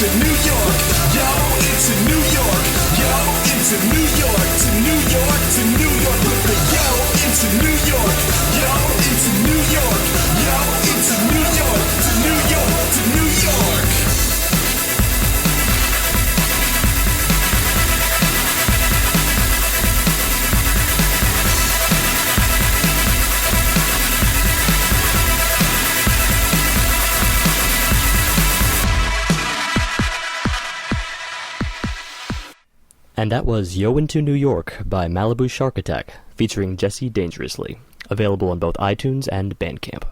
into New York. Yo, into New York. Yo, into New York. To New York, to New York. With the yo, into New York. Yo, into New York. Yo, into New York. To New York, to New York. And that was Yo Into New York by Malibu Shark Attack, featuring Jesse Dangerously, available on both iTunes and Bandcamp.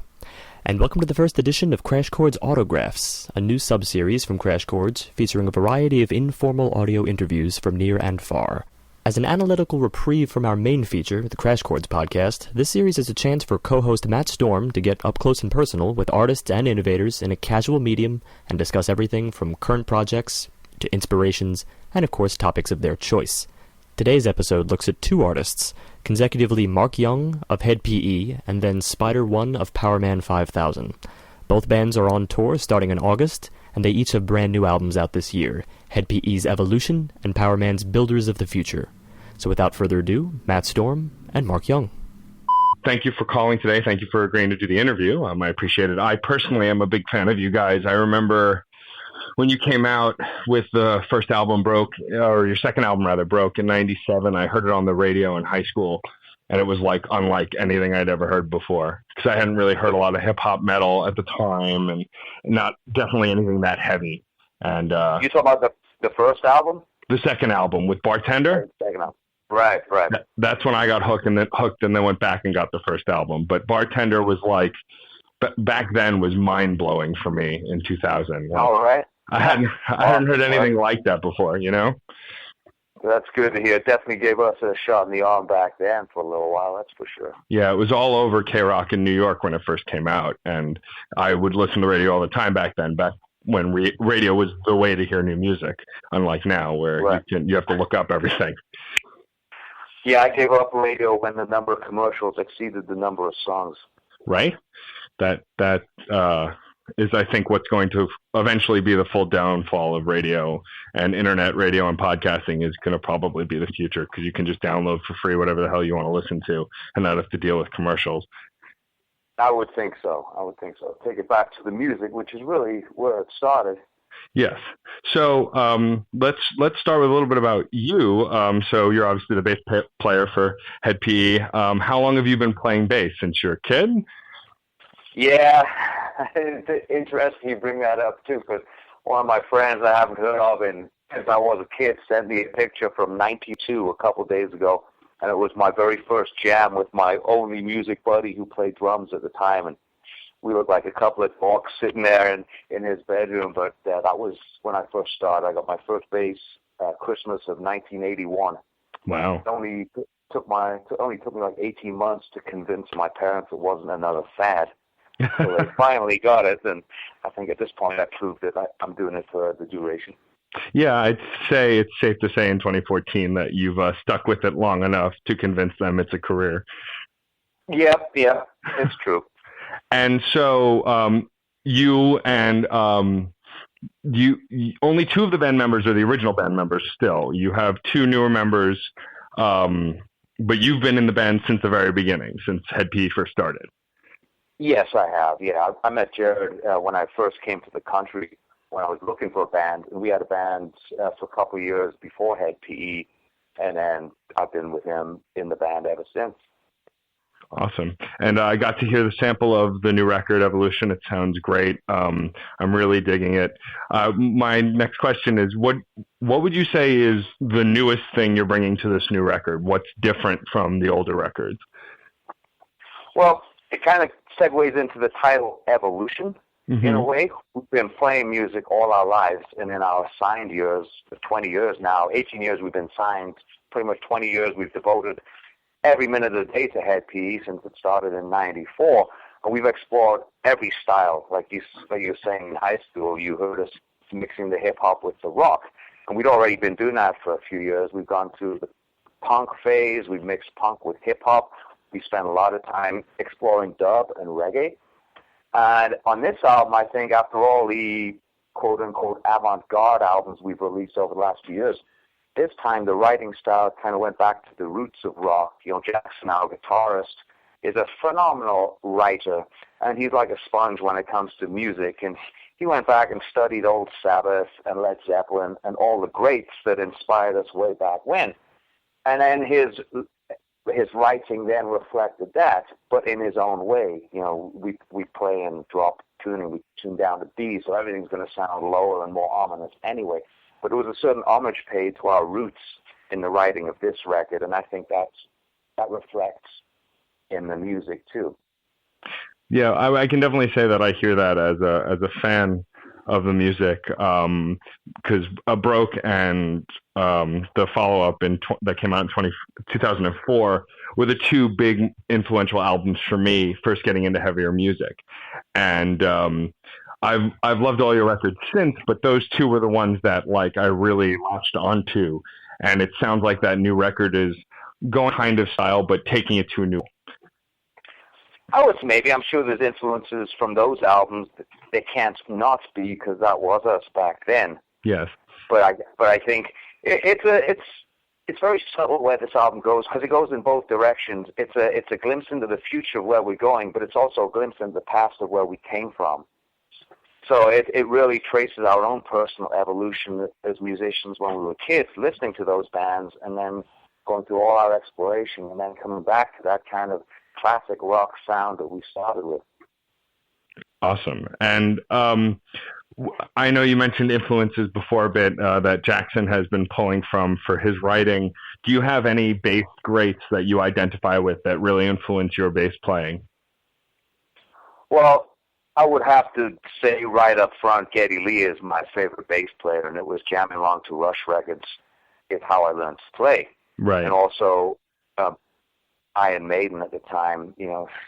And welcome to the first edition of Crash Chords Autographs, a new sub-series from Crash Chords featuring a variety of informal audio interviews from near and far. As an analytical reprieve from our main feature, the Crash Chords podcast, this series is a chance for co-host Matt Storm to get up close and personal with artists and innovators in a casual medium and discuss everything from current projects to inspirations and, of course, topics of their choice. Today's episode looks at two artists, consecutively Mark Young of Hed PE and then Spider One of Powerman 5000. Both bands are on tour starting in August, and they each have brand new albums out this year, Hed PE's Evolution and Powerman's Builders of the Future. So without further ado, Matt Storm and Mark Young. Thank you for calling today. Thank you for agreeing to do the interview. I appreciate it. I personally am a big fan of you guys. I remember when you came out with the first album or your second album rather, broke in 97, I heard it on the radio in high school, and it was like unlike anything I'd ever heard before, because I hadn't really heard a lot of hip-hop metal at the time, and not definitely anything that heavy. And you talking about the first album? The second album with Bartender? Second album. Right. That's when I got hooked and then went back and got the first album. But Bartender was like, back then was mind-blowing for me in 2000. All right. I hadn't heard anything like that before, you know? That's good to hear. It definitely gave us a shot in the arm back then for a little while, that's for sure. Yeah, it was all over K-Rock in New York when it first came out, and I would listen to radio all the time back then, back when radio was the way to hear new music, unlike now where right. you have to look up everything. Yeah, I gave up radio when the number of commercials exceeded the number of songs. Right? That is, I think, what's going to eventually be the full downfall of radio, and internet radio and podcasting is going to probably be the future, because you can just download for free whatever the hell you want to listen to and not have to deal with commercials. I would think so. Take it back to the music, which is really where it started. Yes. So let's start with a little bit about you. So you're obviously the bass player for Hed PE. How long have you been playing bass? Since you're a kid? Yeah, it's interesting you bring that up too, because one of my friends I haven't heard of since I was a kid sent me a picture from '92 a couple of days ago, and it was my very first jam with my only music buddy who played drums at the time, and we looked like a couple of dorks sitting there in his bedroom. But that was when I first started. I got my first bass Christmas of 1981. Wow! It only took me like 18 months to convince my parents it wasn't another fad. So they finally got it, and I think at this point I proved that I'm doing it for the duration. Yeah, I'd say it's safe to say in 2014 that you've stuck with it long enough to convince them it's a career. Yeah, it's true. And so you and you only two of the band members are the original band members still. You have two newer members, but you've been in the band since the very beginning, since Hed PE first started. Yes, I have. Yeah, I met Jared when I first came to the country, when I was looking for a band. And we had a band for a couple of years before Hed PE, and then I've been with him in the band ever since. Awesome. And I got to hear the sample of the new record, Evolution. It sounds great. I'm really digging it. My next question is, what would you say is the newest thing you're bringing to this new record? What's different from the older records? Well, it kind of segues into the title Evolution. Mm-hmm. In a way, we've been playing music all our lives, and in our signed years, for 20 years now, 18 years we've been signed, pretty much 20 years we've devoted every minute of the day to Hed PE since it started in '94. And we've explored every style. Like you were saying in high school, you heard us mixing the hip-hop with the rock. And we'd already been doing that for a few years. We've gone through the punk phase. We've mixed punk with hip-hop. We spent a lot of time exploring dub and reggae. And on this album, I think after all the quote-unquote avant-garde albums we've released over the last few years, this time the writing style kind of went back to the roots of rock. Jackson, our guitarist, is a phenomenal writer, and he's like a sponge when it comes to music. And he went back and studied old Sabbath and Led Zeppelin and all the greats that inspired us way back when. And then his writing then reflected that, but in his own way. We play in drop tuning, we tune down to B, so everything's going to sound lower and more ominous anyway. But it was a certain homage paid to our roots in the writing of this record, and I think that reflects in the music too. Yeah, I can definitely say that I hear that as a fan of the music, because Broke and the follow-up that came out in 2004 were the two big influential albums for me, first getting into heavier music. And I've loved all your records since, but those two were the ones that I really latched onto. And it sounds like that new record is going kind of style, but taking it to a new. I'm sure there's influences from those albums that they can't not be, because that was us back then. Yes. But I think it's very subtle where this album goes, because it goes in both directions. It's a glimpse into the future of where we're going, but it's also a glimpse into the past of where we came from. So it really traces our own personal evolution as musicians when we were kids, listening to those bands and then going through all our exploration and then coming back to that kind of classic rock sound that we started with. Awesome. And I know you mentioned influences before a bit that Jackson has been pulling from for his writing. Do you have any bass greats that you identify with that really influence your bass playing? Well, I would have to say right up front, Geddy Lee is my favorite bass player, and it was jamming along to Rush records is how I learned to play. Right. And also Iron Maiden at the time,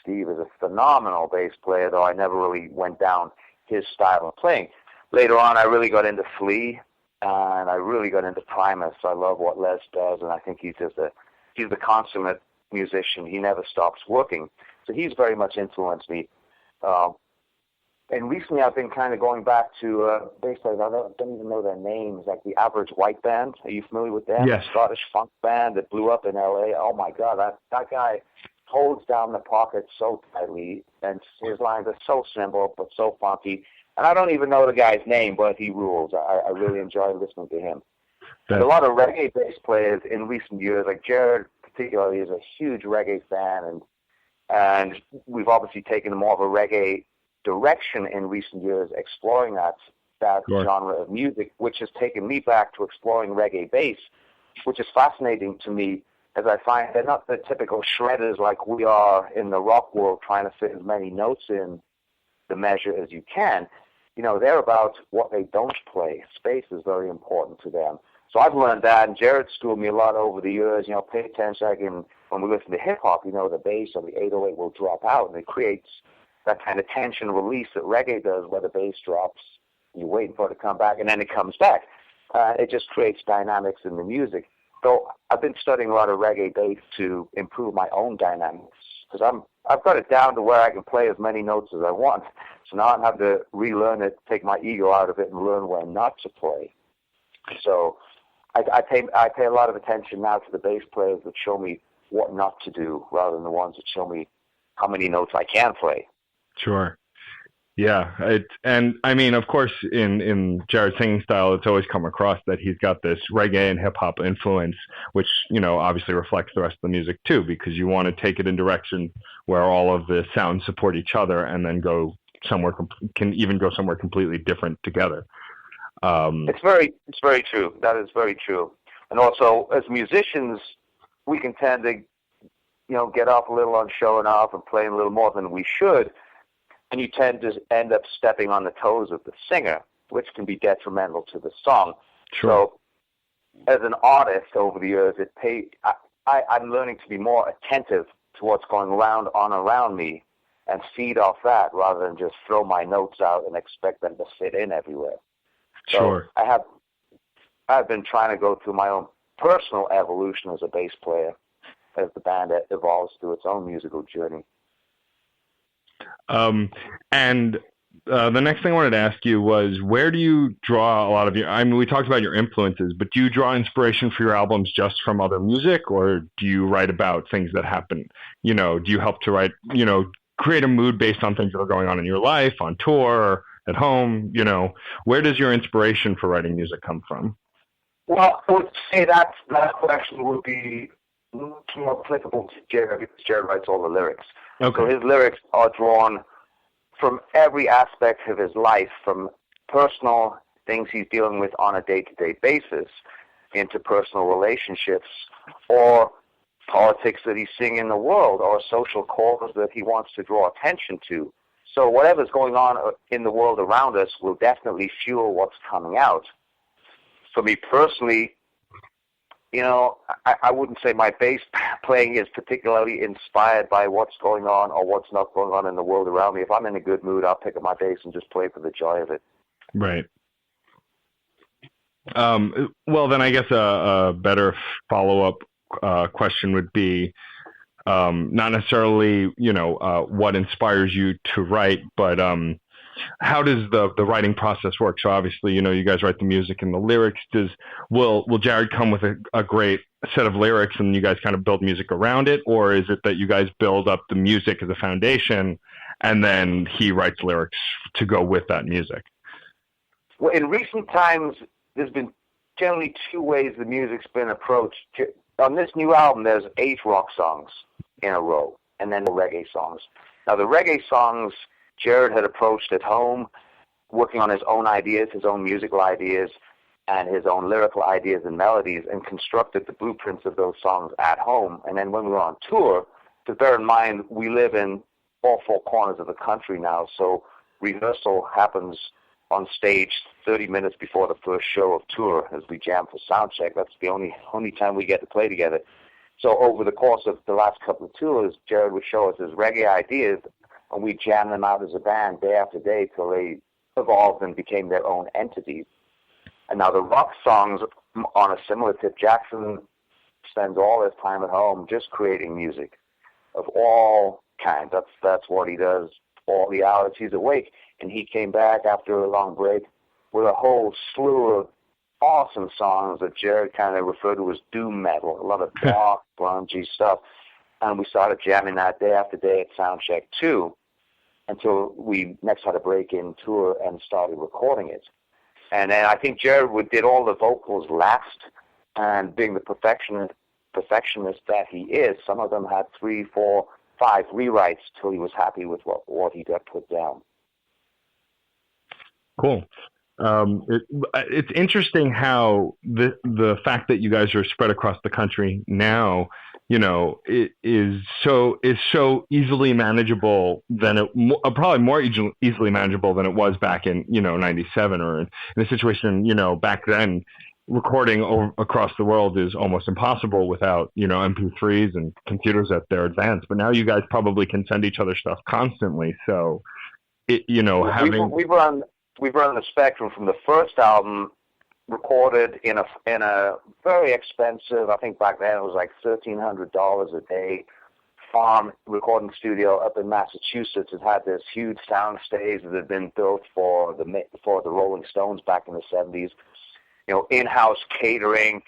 Steve is a phenomenal bass player, though I never really went down his style of playing. Later on, I really got into Flea, and I really got into Primus. I love what Les does, and I think he's the consummate musician. He never stops working. So he's very much influenced me. And recently I've been kind of going back to bass players. I don't even know their names, like the Average White Band. Are you familiar with them? Yes. Scottish funk band that blew up in L.A. Oh, my God, that guy holds down the pocket so tightly, and his lines are so simple but so funky. And I don't even know the guy's name, but he rules. I really enjoy listening to him. And a lot of reggae bass players in recent years, like Jared particularly, is a huge reggae fan, and we've obviously taken more of a reggae direction in recent years, exploring that Sure. genre of music, which has taken me back to exploring reggae bass, which is fascinating to me, as I find they're not the typical shredders like we are in the rock world, trying to fit as many notes in the measure as you can. They're about what they don't play. Space is very important to them. So I've learned that, and Jared schooled me a lot over the years. Pay attention, when we listen to hip-hop, the bass or the 808 will drop out, and it creates that kind of tension release that reggae does, where the bass drops, you're waiting for it to come back, and then it comes back. It just creates dynamics in the music. So I've been studying a lot of reggae bass to improve my own dynamics, because I've got it down to where I can play as many notes as I want. So now I have to relearn it, take my ego out of it, and learn when not to play. So I pay a lot of attention now to the bass players that show me what not to do, rather than the ones that show me how many notes I can play. Sure. Yeah. And I mean, of course, in Jared's singing style, it's always come across that he's got this reggae and hip hop influence, which, obviously reflects the rest of the music too, because you want to take it in direction where all of the sounds support each other and then can even go somewhere completely different together. It's very true. That is very true. And also, as musicians, we can tend to, get off a little on showing off and playing a little more than we should. And you tend to end up stepping on the toes of the singer, which can be detrimental to the song. Sure. So, as an artist over the years, I'm learning to be more attentive to what's going around me, and feed off that rather than just throw my notes out and expect them to fit in everywhere. So Sure. I've been trying to go through my own personal evolution as a bass player as the band evolves through its own musical journey. And the next thing I wanted to ask you was, where do you draw a lot of your, I mean, we talked about your influences, but do you draw inspiration for your albums just from other music, or do you write about things that happen? You know, do you help to write, you know, create a mood based on things that are going on in your life, on tour, or at home? You know, where does your inspiration for writing music come from? Well, I would say that question would be much more applicable to Jared, because Jared writes all the lyrics. Okay. So his lyrics are drawn from every aspect of his life, from personal things he's dealing with on a day-to-day basis into personal relationships or politics that he's seeing in the world or social causes that he wants to draw attention to. So whatever's going on in the world around us will definitely fuel what's coming out. For me personally, you know, I wouldn't say my bass playing is particularly inspired by what's going on or what's not going on in the world around me. If I'm in a good mood, I'll pick up my bass and just play for the joy of it. Right. Well, then I guess a better follow-up question would be not necessarily, you know, what inspires you to write, but how does the writing process work? So obviously, you know, you guys write the music and the lyrics. Will Jared come with a great set of lyrics and you guys kind of build music around it? Or is it that you guys build up the music as a foundation and then he writes lyrics to go with that music? Well, in recent times, there's been generally two ways the music's been approached. On this new album, there's 8 rock songs in a row and then the reggae songs. Now, the reggae songs Jared had approached at home, working on his own ideas, his own musical ideas, and his own lyrical ideas and melodies, and constructed the blueprints of those songs at home. And then when we were on tour, to bear in mind, we live in all 4 corners of the country now, so rehearsal happens on stage 30 minutes before the first show of tour as we jam for sound check. That's the only time we get to play together. So over the course of the last couple of tours, Jared would show us his reggae ideas, and we jammed them out as a band day after day till they evolved and became their own entities. And now the rock songs, on a similar tip, Jackson spends all his time at home just creating music of all kinds. That's what he does all the hours he's awake. And he came back after a long break with a whole slew of awesome songs that Jared kind of referred to as doom metal, a lot of dark, grungy stuff. And we started jamming that day after day at Soundcheck 2 until we next had a break-in tour and started recording it. And then I think Jared did all the vocals last, and being the perfectionist that he is, some of them had 3, 4, 5 rewrites till he was happy with what he got put down. Cool. It's interesting how the fact that you guys are spread across the country now, you know, it is so easily manageable than probably more easily manageable than it was back in, you know, 97, or in a situation, you know, back then recording across the world is almost impossible without, you know, MP3s and computers at their advance. But now you guys probably can send each other stuff constantly. So you know, we've run the spectrum from the first album recorded in a very expensive, I think back then it was like $1,300 a day, farm recording studio up in Massachusetts. It had this huge sound stage that had been built for the Rolling Stones back in the 70s. You know, in-house catering.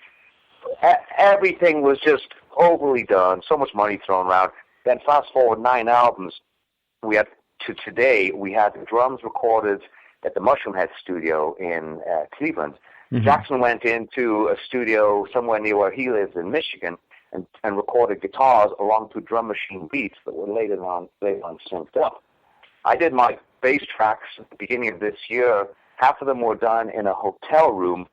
Everything was just overly done. So much money thrown around. Then fast forward 9 albums, we had to today. We had the drums recorded at the Mushroomhead studio in Cleveland. Mm-hmm. Jackson went into a studio somewhere near where he lives in Michigan and recorded guitars along to drum machine beats that were later on synced up. I did my bass tracks at the beginning of this year. Half of them were done in a hotel room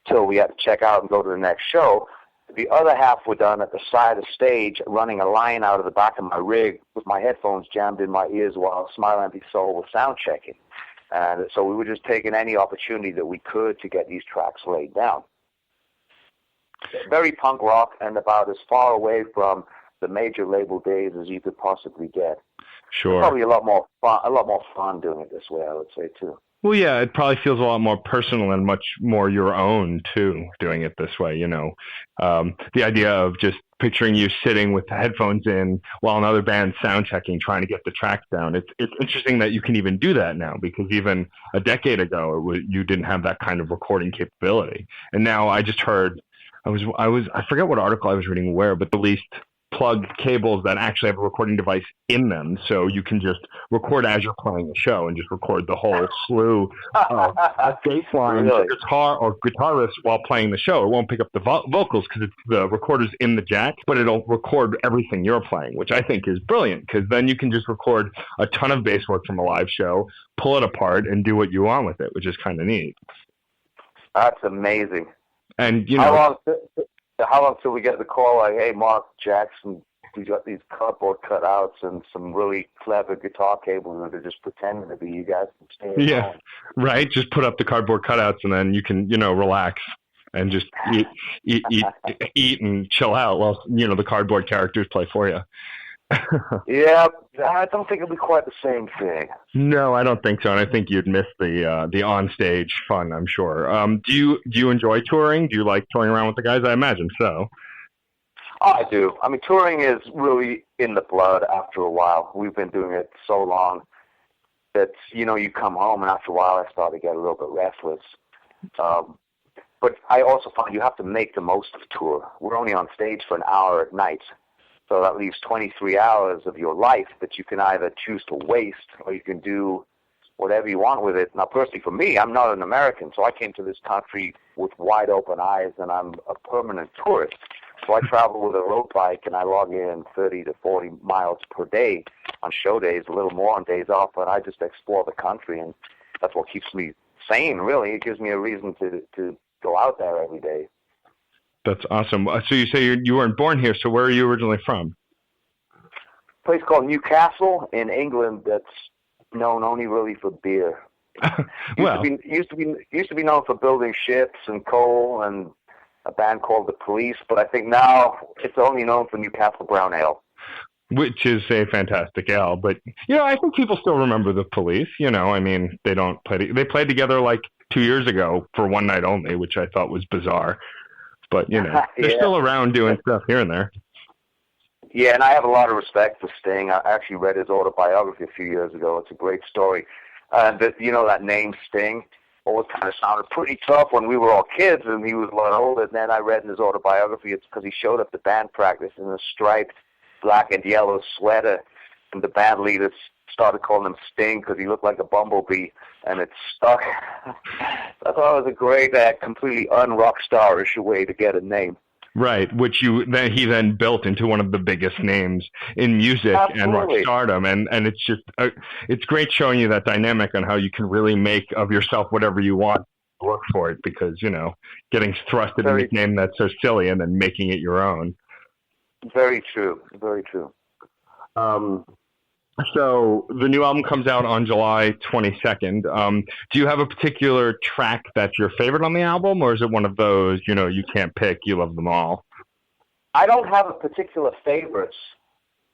till we had to check out and go to the next show. The other half were done at the side of stage, running a line out of the back of my rig with my headphones jammed in my ears while Smile Empty Soul was sound checking. And so we were just taking any opportunity that we could to get these tracks laid down. Very punk rock and about as far away from the major label days as you could possibly get. Sure. Probably a lot more fun doing it this way, I would say, too. Well, yeah, it probably feels a lot more personal and much more your own too, doing it this way. The idea of just picturing you sitting with the headphones in while another band's sound checking, trying to get the tracks down. It's interesting that you can even do that now, because even a decade ago, you didn't have that kind of recording capability. And now I just heard, I forget what article I was reading where, but the least plug cables that actually have a recording device in them, so you can just record as you're playing the show and just record the whole slew of bass lines, Really? guitar riffs while playing the show. It won't pick up the vocals because it's the recorder's in the jack, but it'll record everything you're playing, which I think is brilliant, because then you can just record a ton of bass work from a live show, pull it apart, and do what you want with it, which is kind of neat. That's amazing. And How long till we get the call like, hey, Mark Jackson, we got these cardboard cutouts and some really clever guitar cables, and they're just pretending to be you guys can stay at home. Right. Just put up the cardboard cutouts, and then you can, relax and just eat and chill out while, the cardboard characters play for you. Yeah, I don't think it'll be quite the same thing. No, I don't think so, and I think you'd miss the on-stage fun, I'm sure. Do you enjoy touring? Do you like touring around with the guys? I imagine so. Oh, I do. I mean, touring is really in the blood after a while. We've been doing it so long that, you come home, and after a while I start to get a little bit restless. But I also find you have to make the most of tour. We're only on stage for an hour at night. So that leaves 23 hours of your life that you can either choose to waste, or you can do whatever you want with it. Now, personally, for me, I'm not an American, so I came to this country with wide open eyes, and I'm a permanent tourist. So I travel with a road bike, and I log in 30 to 40 miles per day on show days, a little more on days off, and I just explore the country, and that's what keeps me sane, really. It gives me a reason to go out there every day. That's awesome. So you say you weren't born here, so where are you originally from? A place called Newcastle in England that's known only really for beer. Used to be known for building ships and coal and a band called The Police, but I think now it's only known for Newcastle Brown Ale. Which is a fantastic ale, but I think people still remember The Police. They don't play. They played together like 2 years ago for one night only, which I thought was bizarre. But, they're still around doing stuff here and there. Yeah, and I have a lot of respect for Sting. I actually read his autobiography a few years ago. It's a great story. That name Sting always kind of sounded pretty tough when we were all kids, and he was a lot older. And then I read in his autobiography, it's because he showed up to band practice in a striped black and yellow sweater, and the band leaders started calling him Sting because he looked like a bumblebee, and it stuck. I thought it was a great, completely un-rock starish way to get a name. Right, which he then built into one of the biggest names in music. Absolutely. And rock stardom, and it's just it's great showing you that dynamic on how you can really make of yourself whatever you want, work for it, because getting thrusted in a nickname that's so silly and then making it your own. Very true, very true. So the new album comes out on July 22nd. Do you have a particular track that's your favorite on the album, or is it one of those, you can't pick, you love them all? I don't have a particular favorites.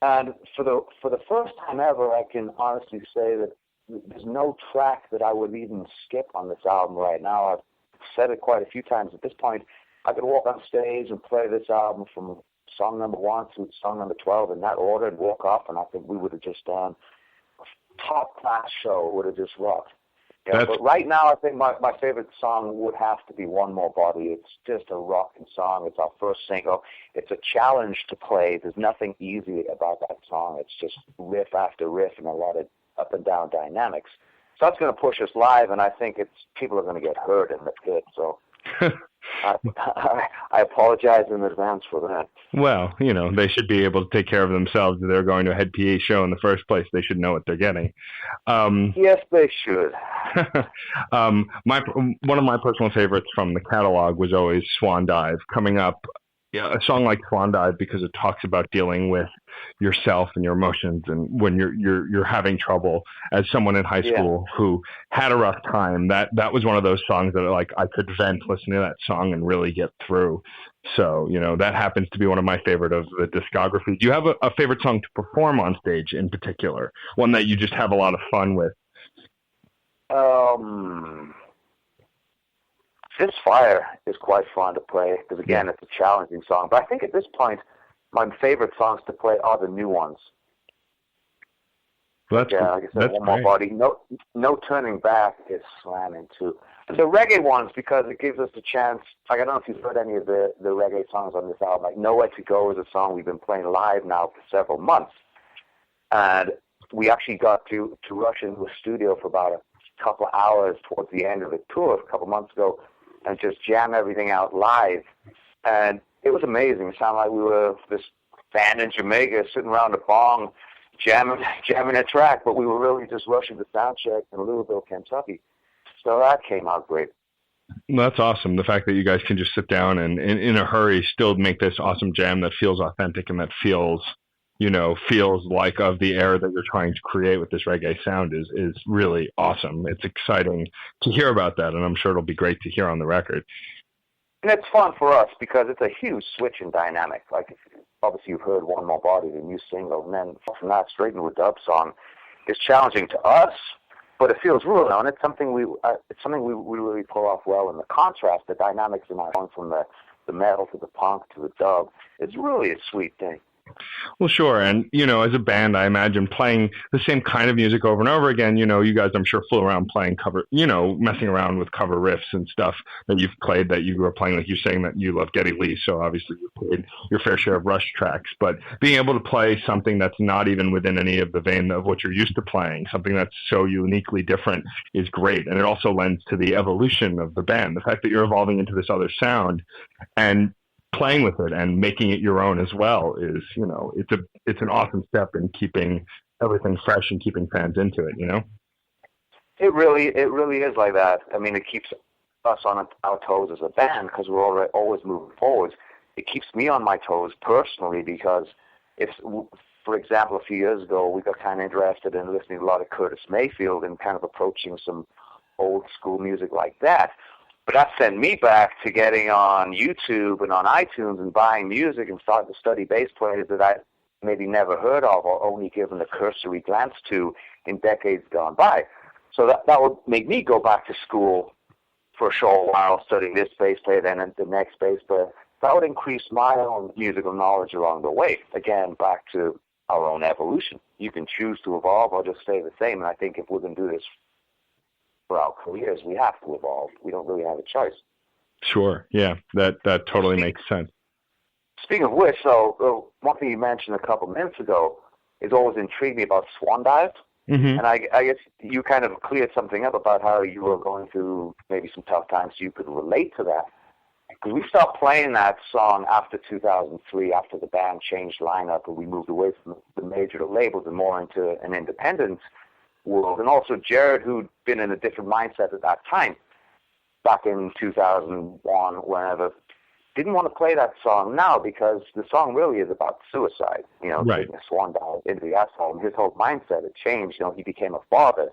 And for the first time ever, I can honestly say that there's no track that I would even skip on this album right now. I've said it quite a few times at this point. I could walk on stage and play this album from song number 1 through song number 12 in that order and walk off, and I think we would have just done a top-class show. It would have just rocked. But right now, I think my favorite song would have to be One More Body. It's just a rocking song. It's our first single. It's a challenge to play. There's nothing easy about that song. It's just riff after riff and a lot of up and down dynamics. So that's going to push us live, and I think people are going to get hurt in the pit. So I apologize in advance for that. Well, they should be able to take care of themselves. If they're going to a Hed PE show in the first place, they should know what they're getting. Yes, they should. One of my personal favorites from the catalog was always Swan Dive. Coming up, a song like Swan Dive, because it talks about dealing with yourself and your emotions, and when you're having trouble as someone in high school who had a rough time. That was one of those songs that I could vent listening to that song and really get through. So that happens to be one of my favorite of the discography. Do you have a favorite song to perform on stage in particular? One that you just have a lot of fun with? This Fire is quite fun to play because, again, it's a challenging song. But I think at this point, my favorite songs to play are the new ones. Well, like I said, One More Body. No Turning Back is slamming too. The reggae ones, because it gives us a chance. Like, I don't know if you've heard any of the reggae songs on this album. Like Nowhere to Go is a song we've been playing live now for several months. And we actually got to rush into a studio for about a couple of hours towards the end of the tour a couple of months ago and just jam everything out live. And it was amazing. It sounded like we were this band in Jamaica sitting around a bong jamming a track, but we were really just rushing the sound check in Louisville, Kentucky. So that came out great. That's awesome. The fact that you guys can just sit down and in a hurry still make this awesome jam that feels authentic and that feels like of the era that you're trying to create with this reggae sound is really awesome. It's exciting to hear about that, and I'm sure it'll be great to hear on the record. And it's fun for us because it's a huge switch in dynamic. Like, obviously you've heard One More Body, the new single, and then from that straight into a dub song. It's challenging to us, but it feels real now, and it's something we really pull off well. And the contrast, the dynamics in our song from the metal to the punk to the dub, it's really a sweet thing. Well, sure. And, as a band, I imagine playing the same kind of music over and over again, you guys, I'm sure, fool around playing cover, messing around with cover riffs and stuff that you've played that you grew up playing. Like you're saying that you love Geddy Lee, so obviously you played your fair share of Rush tracks. But being able to play something that's not even within any of the vein of what you're used to playing, something that's so uniquely different is great. And it also lends to the evolution of the band. The fact that you're evolving into this other sound and playing with it and making it your own as well is, it's an awesome step in keeping everything fresh and keeping fans into it, It really is like that. I mean, it keeps us on our toes as a band because we're always moving forwards. It keeps me on my toes personally because if, for example, a few years ago, we got kind of interested in listening to a lot of Curtis Mayfield and kind of approaching some old school music like that. But that sent me back to getting on YouTube and on iTunes and buying music and starting to study bass players that I maybe never heard of or only given a cursory glance to in decades gone by. So that would make me go back to school for a short while studying this bass player, then the next bass player. That would increase my own musical knowledge along the way. Again, back to our own evolution. You can choose to evolve or just stay the same. And I think if we're going to do this for our careers, we have to evolve. We don't really have a choice. Sure. Yeah, that totally makes sense. Speaking of which, so one thing you mentioned a couple minutes ago is always intrigued me about Swan Dive. Mm-hmm. And I guess you kind of cleared something up about how you were going through maybe some tough times, so you could relate to that. Because we stopped playing that song after 2003, after the band changed lineup and we moved away from the major labels and more into an independent world. And also Jared, who'd been in a different mindset at that time, back in 2001, whenever, didn't want to play that song now because the song really is about suicide, right. Taking a swan dive into the asphalt. And his whole mindset had changed. He became a father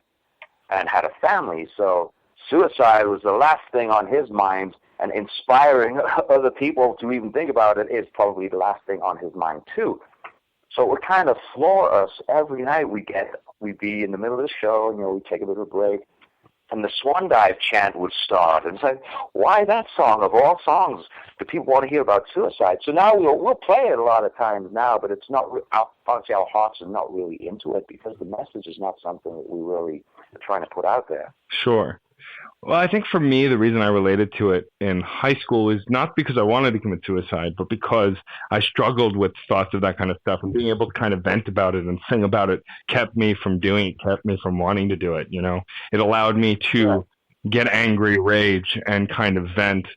and had a family. So suicide was the last thing on his mind, and inspiring other people to even think about it is probably the last thing on his mind too. So it would kind of floor us every night. We'd be in the middle of the show, we'd take a little break, and the Swan Dive chant would start. And it's like, why that song? Of all songs, do people want to hear about suicide? So now we'll play it a lot of times now, but it's not, obviously our hearts are not really into it because the message is not something that we really are trying to put out there. Sure. Well, I think for me, the reason I related to it in high school is not because I wanted to commit suicide, but because I struggled with thoughts of that kind of stuff, and being able to kind of vent about it and sing about it kept me from doing it, kept me from wanting to do it. It allowed me to get angry, rage, and kind of vent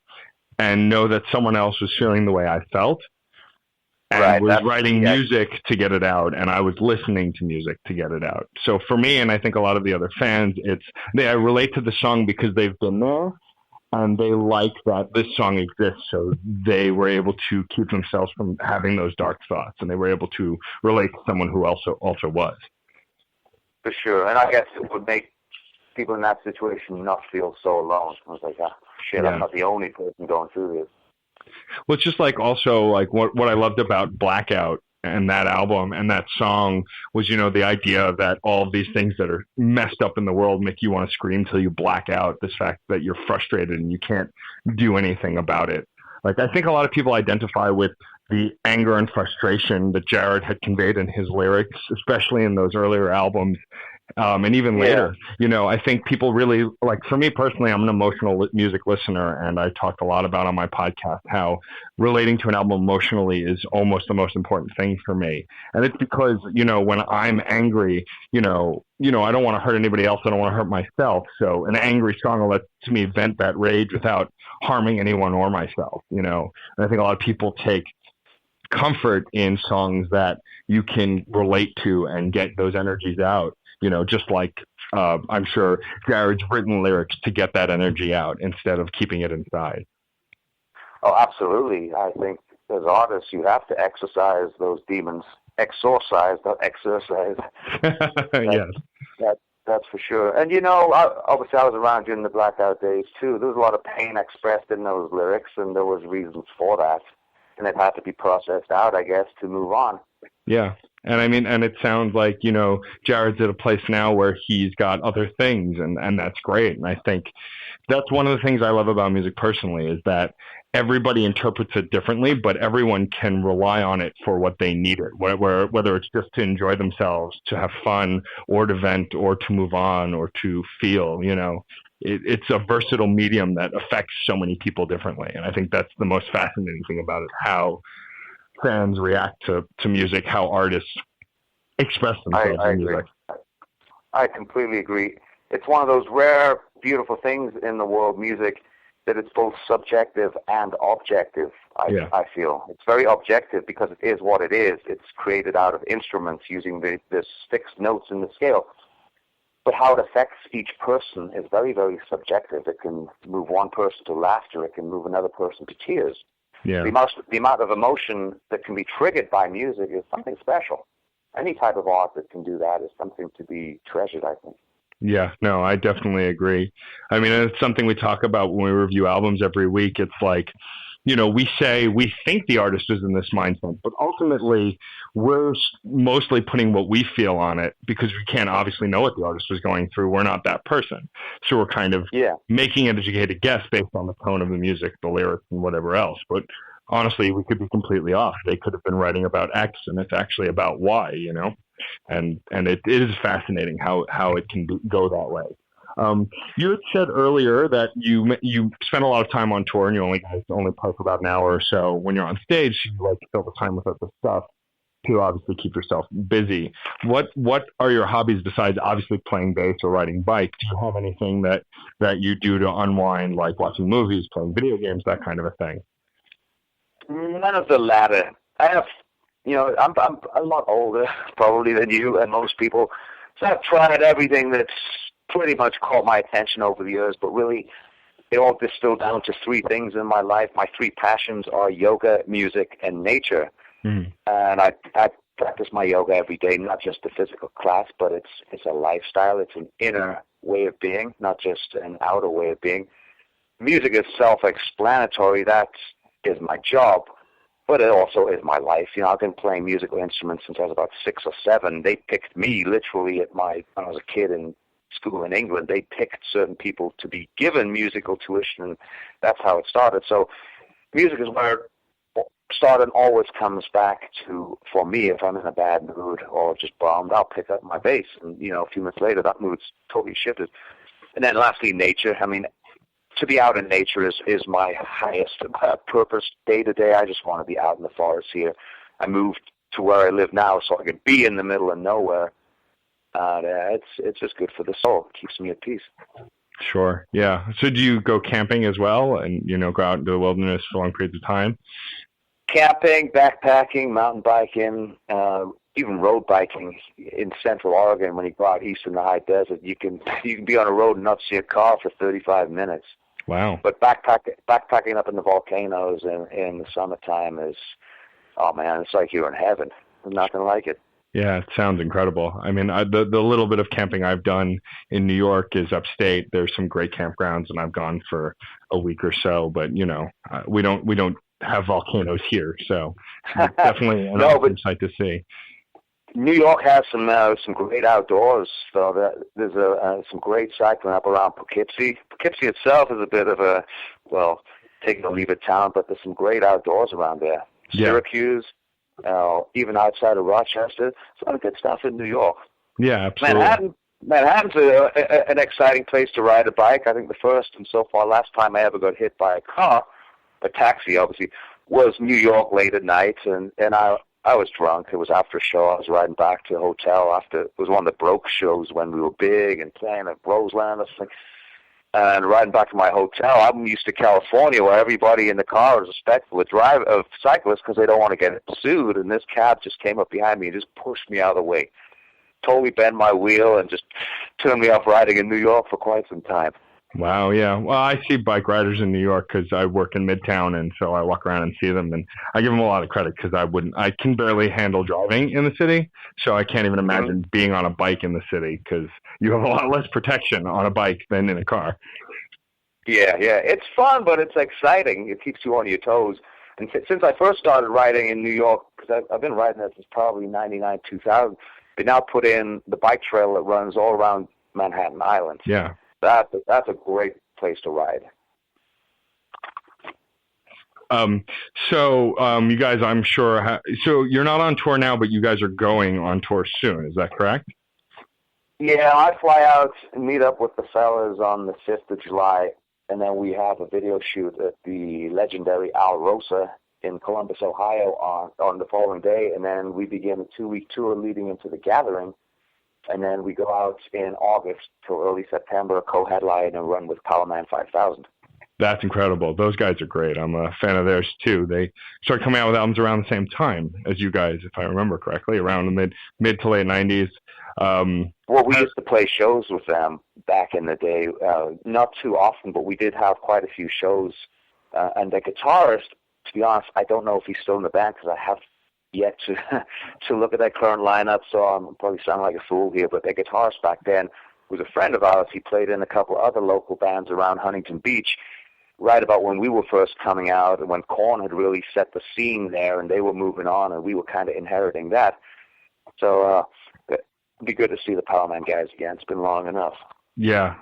and know that someone else was feeling the way I felt. And was writing music to get it out, and I was listening to music to get it out. So for me, and I think a lot of the other fans, I relate to the song because they've been there, and they like that this song exists, so they were able to keep themselves from having those dark thoughts, and they were able to relate to someone who also was. For sure, and I guess it would make people in that situation not feel so alone. I was like, I'm not the only person going through this. Well, it's just like also like what I loved about Blackout and that album and that song was, the idea that all of these things that are messed up in the world make you want to scream till you black out. This fact that you're frustrated and you can't do anything about it. Like, I think a lot of people identify with the anger and frustration that Jared had conveyed in his lyrics, especially in those earlier albums. And even later, I think people really, like, for me personally, I'm an emotional music listener, and I talked a lot about on my podcast how relating to an album emotionally is almost the most important thing for me. And it's because, when I'm angry, I don't want to hurt anybody else. I don't want to hurt myself. So an angry song will let me vent that rage without harming anyone or myself, And I think a lot of people take comfort in songs that you can relate to and get those energies out. Just like I'm sure Jared's written lyrics to get that energy out instead of keeping it inside. Oh, absolutely. I think as artists, you have to exercise those demons. Exorcise, not exercise. Yes. That's for sure. And, obviously I was around during the Blackout days, too. There was a lot of pain expressed in those lyrics, and there was reasons for that. And it had to be processed out, I guess, to move on. Yeah. And I mean, and it sounds like, Jared's at a place now where he's got other things, and that's great. And I think that's one of the things I love about music personally, is that everybody interprets it differently, but everyone can rely on it for what they need it, whether it's just to enjoy themselves, to have fun, or to vent, or to move on, or to feel, It's a versatile medium that affects so many people differently. And I think that's the most fascinating thing about it, how fans react to music, how artists express themselves in music. I completely agree. It's one of those rare, beautiful things in the world, music, that it's both subjective and objective, I feel. It's very objective because it is what it is. It's created out of instruments using this fixed notes in the scale. But how it affects each person is very, very subjective. It can move one person to laughter. It can move another person to tears. Yeah. The amount of emotion that can be triggered by music is something special. Any type of art that can do that is something to be treasured, I think. Yeah, no, I definitely agree. I mean, it's something we talk about when we review albums every week. It's like, we think the artist is in this mindset, but ultimately we're mostly putting what we feel on it because we can't obviously know what the artist was going through. We're not that person. So we're kind of making an educated guess based on the tone of the music, the lyrics, and whatever else. But honestly, we could be completely off. They could have been writing about X and it's actually about Y, and it is fascinating how it can go that way. You had said earlier that you spend a lot of time on tour and you only play for about an hour or so. When you're on stage, you like to fill the time with other stuff to obviously keep yourself busy. What are your hobbies besides obviously playing bass or riding bike? Do you have anything that you do to unwind, like watching movies, playing video games, that kind of a thing? None of the latter. I have, I'm a lot older probably than you and most people, so I've tried everything that's pretty much caught my attention over the years, but really it all distilled down to three things in my life. My three passions are yoga, music, and nature. And I practice my yoga every day, not just a physical class, but it's a lifestyle. It's an inner way of being, not just an outer way of being. Music is self-explanatory. That is my job, but it also is my life. I've been playing musical instruments since I was about 6 or 7. They picked me literally when I was a kid in school in England. They picked certain people to be given musical tuition, and that's how it started. So music is where it started and always comes back to, for me, if I'm in a bad mood or just bummed, I'll pick up my bass, and a few minutes later that mood's totally shifted. And then lastly, nature. I mean, to be out in nature is my highest purpose day to day. I just want to be out in the forest here. I moved to where I live now so I could be in the middle of nowhere. It's just good for the soul. It keeps me at peace. Sure. Yeah. So do you go camping as well and, go out into the wilderness for long periods of time? Camping, backpacking, mountain biking, even road biking in Central Oregon. When you go out east in the high desert, you can be on a road and not see a car for 35 minutes. Wow. But backpacking up in the volcanoes in the summertime is, oh man, it's like you're in heaven. There's nothing like it. Yeah, it sounds incredible. I mean, the little bit of camping I've done in New York is upstate. There's some great campgrounds, and I've gone for a week or so. But we don't have volcanoes here. So it's definitely an No, awesome but sight to see. New York has some great outdoors. So there's some great cycling up around Poughkeepsie. Poughkeepsie itself is a bit of a, well, take it or leave it town, but there's some great outdoors around there. Yeah. Syracuse, even outside of Rochester, there's a lot of good stuff in New York. Yeah, absolutely. Manhattan's an exciting place to ride a bike. I think the first and so far last time I ever got hit by a taxi, obviously, was New York late at night, and I was drunk. It was after a show. I was riding back to a hotel after, it was one of the Broke shows when we were big and playing at Roseland or something. And riding back to my hotel, I'm used to California where everybody in the car is respectful of cyclists because they don't want to get sued. And this cab just came up behind me and just pushed me out of the way. Totally bent my wheel and just turned me off riding in New York for quite some time. Wow, yeah. Well, I see bike riders in New York because I work in Midtown, and so I walk around and see them, and I give them a lot of credit because I can barely handle driving in the city, so I can't even imagine being on a bike in the city because you have a lot less protection on a bike than in a car. Yeah, it's fun, but it's exciting. It keeps you on your toes. And since I first started riding in New York, because I've been riding there since probably 99, 2000, they now put in the bike trail that runs all around Manhattan Island. Yeah. That's a great place to ride. You guys, I'm sure, so you're not on tour now, but you guys are going on tour soon. Is that correct? Yeah, I fly out and meet up with the fellas on the 5th of July, and then we have a video shoot at the legendary Al Rosa in Columbus, Ohio on the following day, and then we begin a 2-week tour leading into the Gathering. And then we go out in August till early September, co-headline and run with Powerman 5000. That's incredible. Those guys are great. I'm a fan of theirs too. They started coming out with albums around the same time as you guys, if I remember correctly, around the mid to late 90s. Well, we used to play shows with them back in the day. Not too often, but we did have quite a few shows. And the guitarist, to be honest, I don't know if he's still in the band because I have yet to look at that current lineup, so I'm probably sounding like a fool here, but the guitarist back then was a friend of ours. He played in a couple other local bands around Huntington Beach right about when we were first coming out and when Korn had really set the scene there and they were moving on and we were kind of inheriting that. So it'd be good to see the Powerman guys again. It's been long enough. Yeah,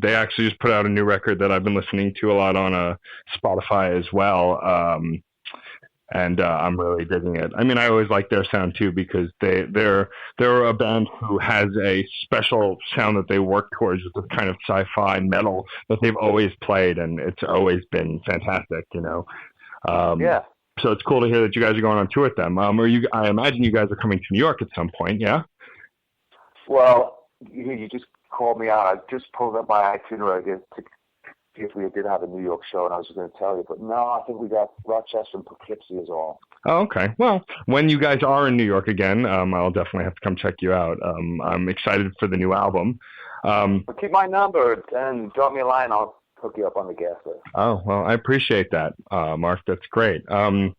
they actually just put out a new record that I've been listening to a lot on Spotify as well. And I'm really digging it. I mean, I always like their sound too because they're a band who has a special sound that they work towards, with this kind of sci-fi metal that they've always played, and it's always been fantastic, you know. Yeah. So it's cool to hear that you guys are going on tour with them. I imagine you guys are coming to New York at some point, yeah? Well, you just called me out. I just pulled up my itinerary to see if we did have a New York show, and I was just going to tell you. But no, I think we got Rochester and Poughkeepsie is all. Oh, okay. Well, when you guys are in New York again, I'll definitely have to come check you out. I'm excited for the new album. But keep my number and drop me a line. I'll hook you up on the guest list. Oh, well, I appreciate that, Mark. That's great. I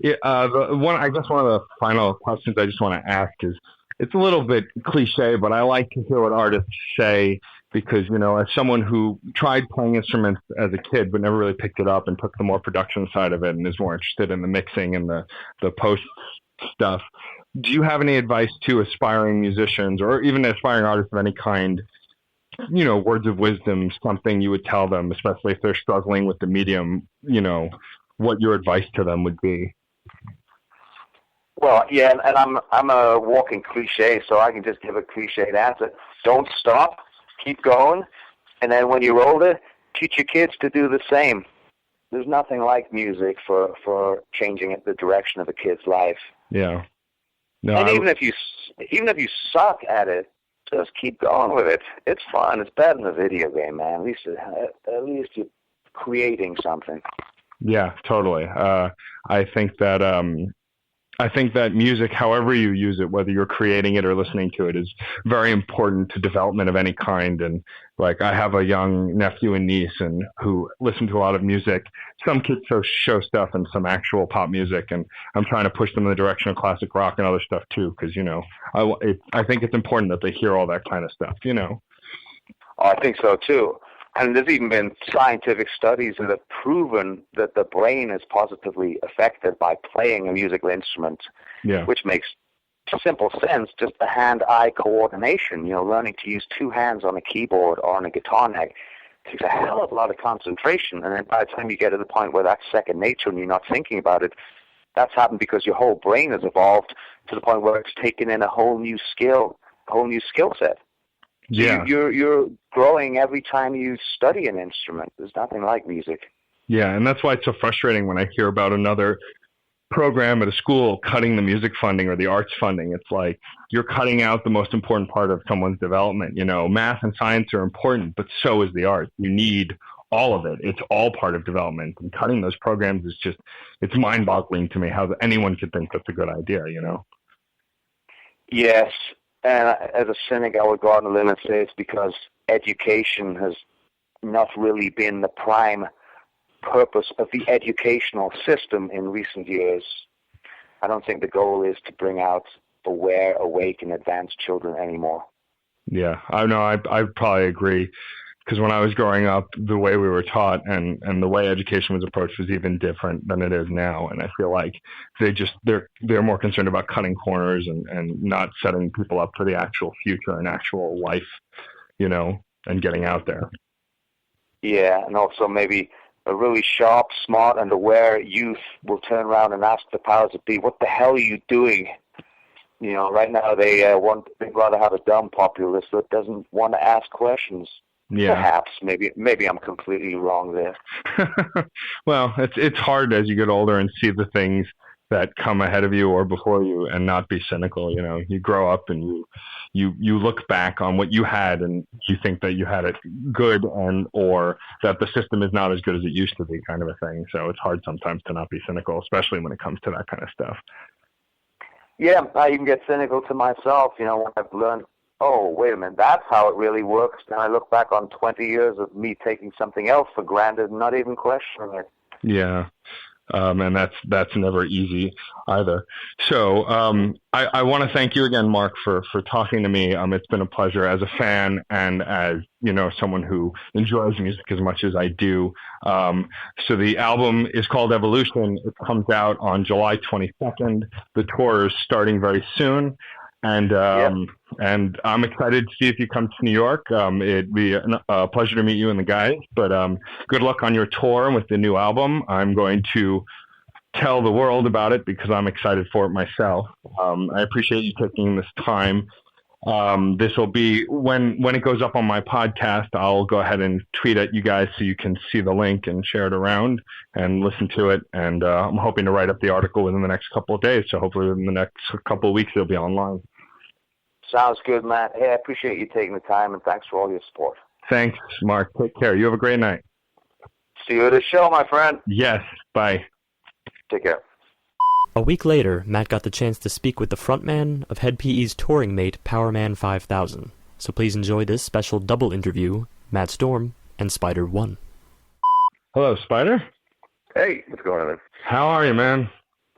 guess one of the final questions I just want to ask is, it's a little bit cliche, but I like to hear what artists say because, you know, as someone who tried playing instruments as a kid but never really picked it up and took the more production side of it and is more interested in the mixing and the post stuff, do you have any advice to aspiring musicians or even aspiring artists of any kind, you know, words of wisdom, something you would tell them, especially if they're struggling with the medium, you know, what your advice to them would be? Well, yeah, and I'm a walking cliche, so I can just give a cliched answer. Don't stop, keep going, and then when you're older, teach your kids to do the same. There's nothing like music for changing the direction of a kid's life. Yeah. No, and even if you suck at it, just keep going with it. It's fun. It's better than a video game, man. At least you're creating something. Yeah, totally. I think that music, however you use it, whether you're creating it or listening to it, is very important to development of any kind. And like, I have a young nephew and niece who listen to a lot of music. Some kids show stuff and some actual pop music, and I'm trying to push them in the direction of classic rock and other stuff too, because, you know, I think it's important that they hear all that kind of stuff, you know. Oh, I think so too. And there's even been scientific studies that have proven that the brain is positively affected by playing a musical instrument, which makes simple sense, just the hand-eye coordination, learning to use two hands on a keyboard or on a guitar neck takes a hell of a lot of concentration. And then by the time you get to the point where that's second nature and you're not thinking about it, that's happened because your whole brain has evolved to the point where it's taken in a whole new skill set. Yeah. You're growing every time you study an instrument. There's nothing like music. Yeah, and that's why it's so frustrating when I hear about another program at a school cutting the music funding or the arts funding. It's like you're cutting out the most important part of someone's development. Math and science are important, but so is the art. You need all of it. It's all part of development. And cutting those programs is just, it's mind-boggling to me how anyone could think that's a good idea, Yes. And as a cynic, I would go out on a limb and say it's because education has not really been the prime purpose of the educational system in recent years. I don't think the goal is to bring out aware, awake, and advanced children anymore. Yeah, I know. I probably agree. Because when I was growing up, the way we were taught and the way education was approached was even different than it is now. And I feel like they're more concerned about cutting corners and not setting people up for the actual future and actual life, and getting out there. Yeah, and also maybe a really sharp, smart, and aware youth will turn around and ask the powers that be, "What the hell are you doing?" Right now they'd rather have a dumb populace that doesn't want to ask questions. Yeah. Perhaps, maybe I'm completely wrong there. Well, it's hard as you get older and see the things that come ahead of you or before you and not be cynical. You grow up and you look back on what you had and you think that you had it good or that the system is not as good as it used to be, kind of a thing. So it's hard sometimes to not be cynical, especially when it comes to that kind of stuff. Yeah, I even get cynical to myself, when I've learned, oh, wait a minute, that's how it really works. And I look back on 20 years of me taking something else for granted and not even questioning it. Yeah. And that's never easy either. So I want to thank you again, Mark, for talking to me. It's been a pleasure as a fan and as, someone who enjoys music as much as I do. So the album is called Evolution. It comes out on July 22nd. The tour is starting very soon. And and I'm excited to see if you come to New York. It'd be a pleasure to meet you and the guys. But good luck on your tour with the new album. I'm going to tell the world about it because I'm excited for it myself. I appreciate you taking this time. This will be when it goes up on my podcast. I'll go ahead and tweet at you guys so you can see the link and share it around and listen to it. And I'm hoping to write up the article within the next couple of days. So hopefully within the next couple of weeks it'll be online. Sounds good, Matt. Hey, I appreciate you taking the time, and thanks for all your support. Thanks, Mark. Take care. You have a great night. See you at the show, my friend. Yes. Bye. Take care. A week later, Matt got the chance to speak with the frontman of Hed PE's touring mate, Powerman 5000. So please enjoy this special double interview, Matt Storm and Spider 1. Hello, Spider. Hey, what's going on, man? How are you, man?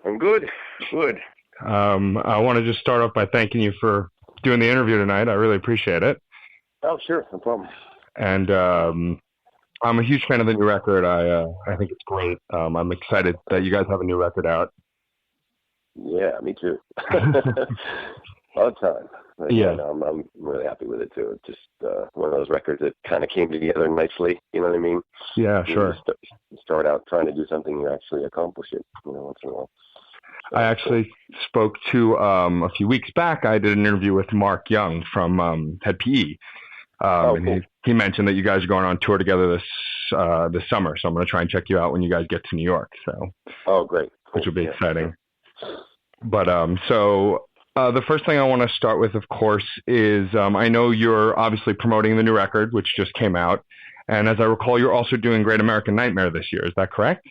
I'm good. Good. I want to just start off by thanking you for doing the interview tonight. I really appreciate it. Oh, sure. No problem. And I'm a huge fan of the new record. I think it's great. I'm excited that you guys have a new record out. Yeah, me too. All the time. Yeah. I'm really happy with it, too. It's just one of those records that kind of came together nicely. You know what I mean? Yeah, sure. You start out trying to do something, you actually accomplish it, once in a while. I actually spoke to, a few weeks back, I did an interview with Mark Young from Hed PE. And cool. he mentioned that you guys are going on tour together this summer. So I'm going to try and check you out when you guys get to New York. So, oh, great. Cool. Which will be exciting. Sure. But the first thing I want to start with, of course, is I know you're obviously promoting the new record, which just came out. And as I recall, you're also doing Great American Nightmare this year. Is that correct?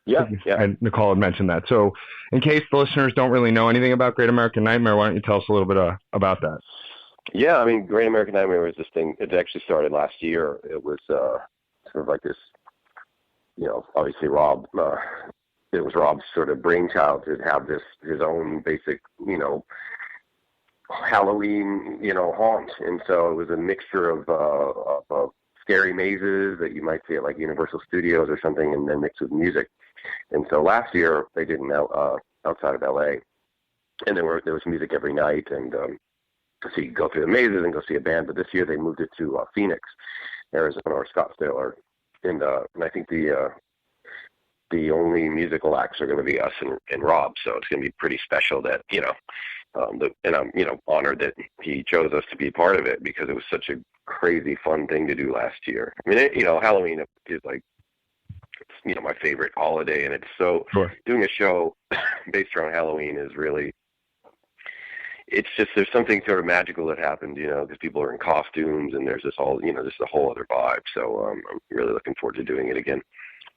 Yeah. And Nicole had mentioned that. So in case the listeners don't really know anything about Great American Nightmare, why don't you tell us a little bit about that? Yeah, I mean, Great American Nightmare was this thing. It actually started last year. It was sort of like this, obviously Rob, it was Rob's sort of brainchild to have his own basic, Halloween, haunt. And so it was a mixture of scary mazes that you might see at like Universal Studios or something, and then mixed with music. And so last year they did it outside of LA, and there was music every night, and so you go through the mazes and go see a band. But this year they moved it to Phoenix, Arizona, or Scottsdale, and I think the only musical acts are going to be us and Rob. So it's going to be pretty special that, and I'm, honored that he chose us to be part of it, because it was such a crazy fun thing to do last year. I mean, Halloween is like, my favorite holiday, and it's so doing a show based around Halloween is really, it's just, there's something sort of magical that happened, because people are in costumes, and there's this whole, just a whole other vibe. So I'm really looking forward to doing it again.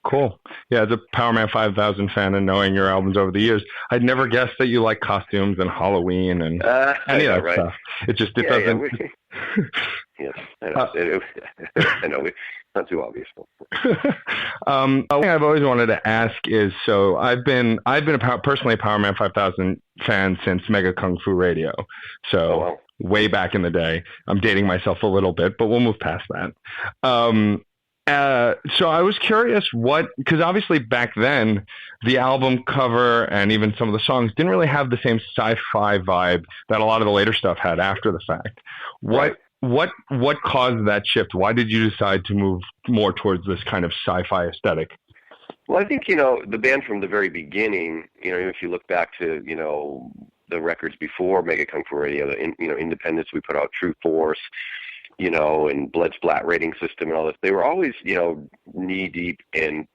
Cool. Yeah, as a Powerman 5000 fan and knowing your albums over the years, I'd never guessed that you like costumes and Halloween and any of that stuff. It just, doesn't. Yes, I know, it's not too obvious. One thing I've always wanted to ask is, so I've been personally a Powerman 5000 fan since Mega Kung Fu Radio. So way back in the day. I'm dating myself a little bit, but we'll move past that. So I was curious because obviously back then the album cover and even some of the songs didn't really have the same sci-fi vibe that a lot of the later stuff had after the fact. What caused that shift? Why did you decide to move more towards this kind of sci-fi aesthetic? Well, I think, the band from the very beginning, if you look back to, the records before Mega Kung Fu Radio, Independence, we put out True Force, and Blood Splat Rating System and all this, they were always, knee deep in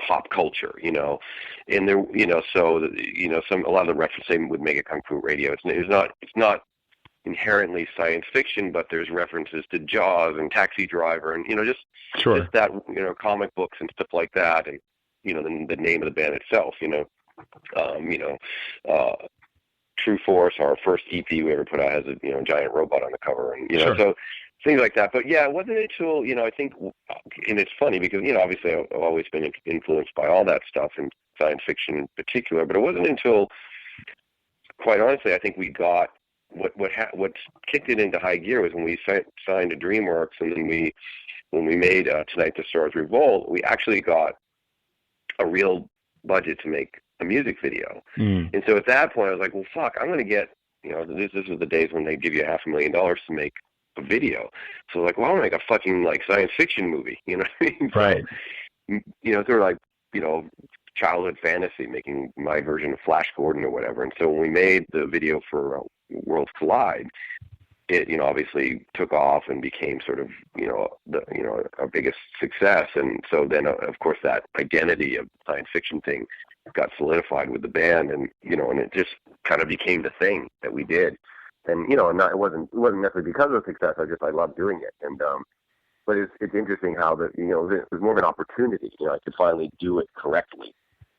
pop culture, and there, so, a lot of the referencing with Mega Kung Fu Radio, it's not inherently science fiction, but there's references to Jaws and Taxi Driver and, just that, comic books and stuff like that. And, the name of the band itself, True Force, our first EP we ever put out, has a giant robot on the cover, and so things like that. But yeah, it wasn't until I think, and it's funny because obviously I've always been influenced by all that stuff and science fiction in particular. But it wasn't until, quite honestly, I think we got what kicked it into high gear was when we signed to DreamWorks, and then when we made Tonight the Stars Revolt, we actually got a real budget to make a music video. And so at that point I was like, well, fuck, I'm going to get, this was the days when they give you $500,000 to make a video. So like, well, I want to make a fucking like science fiction movie, you know what I mean? Right. So, sort of like, childhood fantasy, making my version of Flash Gordon or whatever. And so when we made the video for Worlds Collide, it, obviously took off and became sort of, our biggest success. And so then, of course, that identity of science fiction thing got solidified with the band, and, and it just kind of became the thing that we did. And, and it wasn't necessarily because of the success. I loved doing it. And, but it's interesting how it was more of an opportunity, I could finally do it correctly.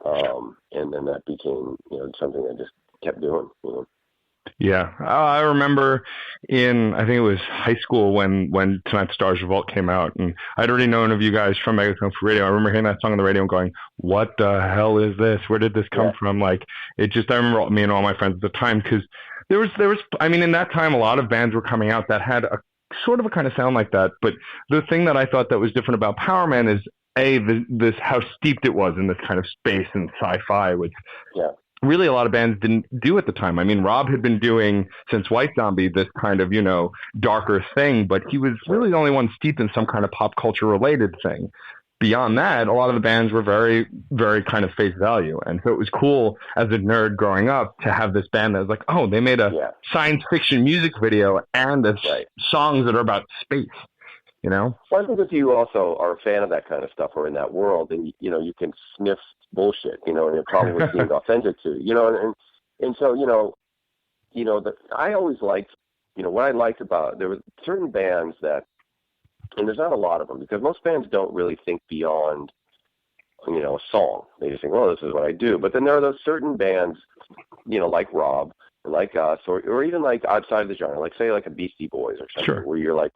And then that became, something I just kept doing, Yeah, I remember I think it was high school when Tonight the Stars Revolt came out, and I'd already known of you guys from Mega Kung Fu Radio. I remember hearing that song on the radio and going, what the hell is this? Where did this come from? Like, I remember me and all my friends at the time, because there was, I mean, in that time, a lot of bands were coming out that had a sort of a kind of sound like that. But the thing that I thought that was different about Powerman is, this how steeped it was in this kind of space and sci-fi, which really a lot of bands didn't do at the time. I mean, Rob had been doing since White Zombie this kind of, darker thing, but he was really the only one steeped in some kind of pop culture related thing. Beyond that, a lot of the bands were very, very kind of face value. And so it was cool as a nerd growing up to have this band that was like, oh, they made a science fiction music video and songs that are about space. Well, I think if you also are a fan of that kind of stuff or in that world, then, you can sniff bullshit, and it probably seemed authentic to you, and so, I always liked, what I liked about, there were certain bands that, and there's not a lot of them, because most bands don't really think beyond, a song. They just think, well, this is what I do. But then there are those certain bands, like Rob, or like us, or even like outside the genre, like say like a Beastie Boys or something, where you're like,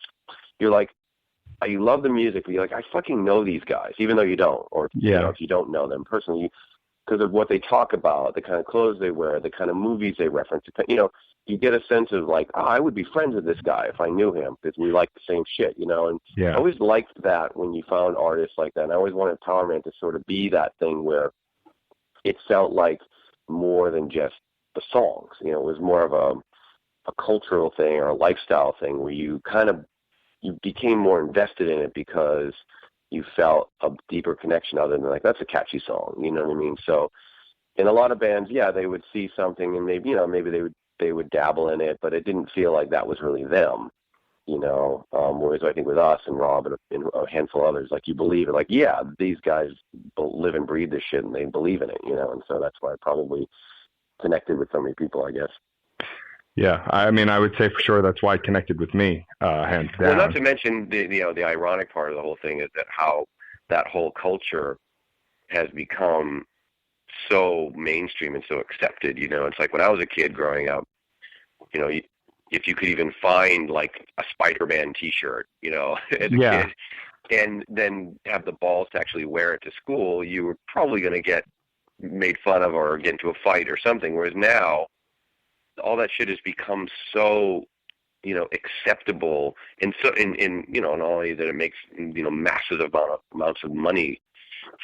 you love the music, but you're like, I fucking know these guys, even though you don't, or if you don't know them personally. because of what they talk about, the kind of clothes they wear, the kind of movies they reference. You know, you get a sense of like, oh, I would be friends with this guy if I knew him because we like the same shit, you know. And I always liked that when you found artists like that. And I always wanted Powerman to sort of be that thing where it felt like more than just the songs. You know, it was more of a cultural thing or a lifestyle thing where you became more invested in it because you felt a deeper connection other than like, that's a catchy song, you know what I mean? So in a lot of bands, yeah, they would see something and maybe, you know, maybe they would dabble in it, but it didn't feel like that was really them, you know. Whereas I think with us and Rob and a handful of others, like you believe it, like, yeah, these guys live and breathe this shit and they believe in it, you know. And so that's why I probably connected with so many people, I guess. Yeah, I mean, I would say for sure that's why it connected with me, hands down. Well, not to mention the ironic part of the whole thing is that how that whole culture has become so mainstream and so accepted. You know, it's like when I was a kid growing up, you know, if you could even find like a Spider-Man T-shirt, you know, as a kid, and then have the balls to actually wear it to school, you were probably going to get made fun of or get into a fight or something. Whereas now, all that shit has become so, you know, acceptable, and so in you know, not only that it makes, you know, massive amounts of money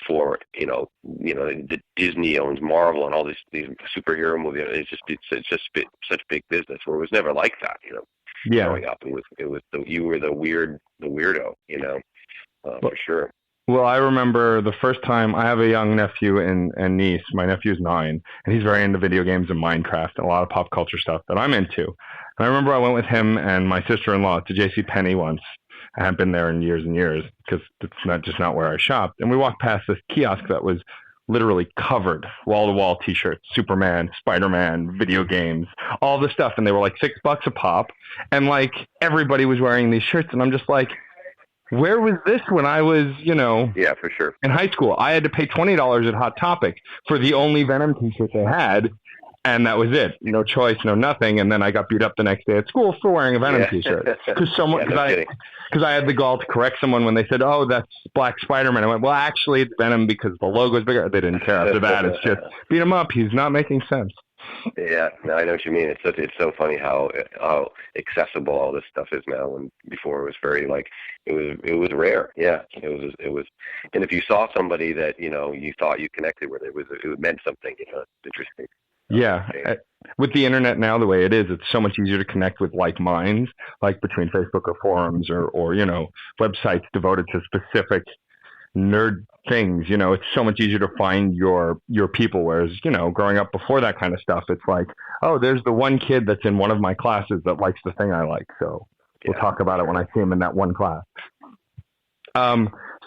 for, you know, the Disney owns Marvel and all these superhero movies. It's just such big business where it was never like that, you know. Growing up, it was you were the weirdo, you know, for sure. Well, I remember the first time. I have a young nephew and niece. My nephew's 9, and he's very into video games and Minecraft and a lot of pop culture stuff that I'm into. And I remember I went with him and my sister-in-law to JCPenney once. I haven't been there in years and years because it's not where I shopped. And we walked past this kiosk that was literally covered, wall-to-wall T-shirts, Superman, Spider-Man, video games, all this stuff. And they were like $6 a pop. And like everybody was wearing these shirts. And I'm just like, where was this when I was, you know, yeah, for sure, in high school? I had to pay $20 at Hot Topic for the only Venom T-shirt they had, and that was it. No choice, no nothing. And then I got beat up the next day at school for wearing a Venom T-shirt because I had the gall to correct someone when they said, "Oh, that's Black Spider-Man." I went, "Well, actually, it's Venom because the logo's bigger." They didn't care after that. It's just beat him up. He's not making sense. Yeah, no, I know what you mean. It's so funny how accessible all this stuff is now. And before it was very like it was rare. Yeah, it was. And if you saw somebody that, you know, you thought you connected with, it meant something. You know, it's interesting. Yeah, with the internet now the way it is, it's so much easier to connect with like minds, like between Facebook or forums or you know, websites devoted to specific nerd things. You know, it's so much easier to find your people, whereas, you know, growing up before that kind of stuff, it's like, oh, there's the one kid that's in one of my classes that likes the thing I like, so we'll talk about it when I see him in that one class.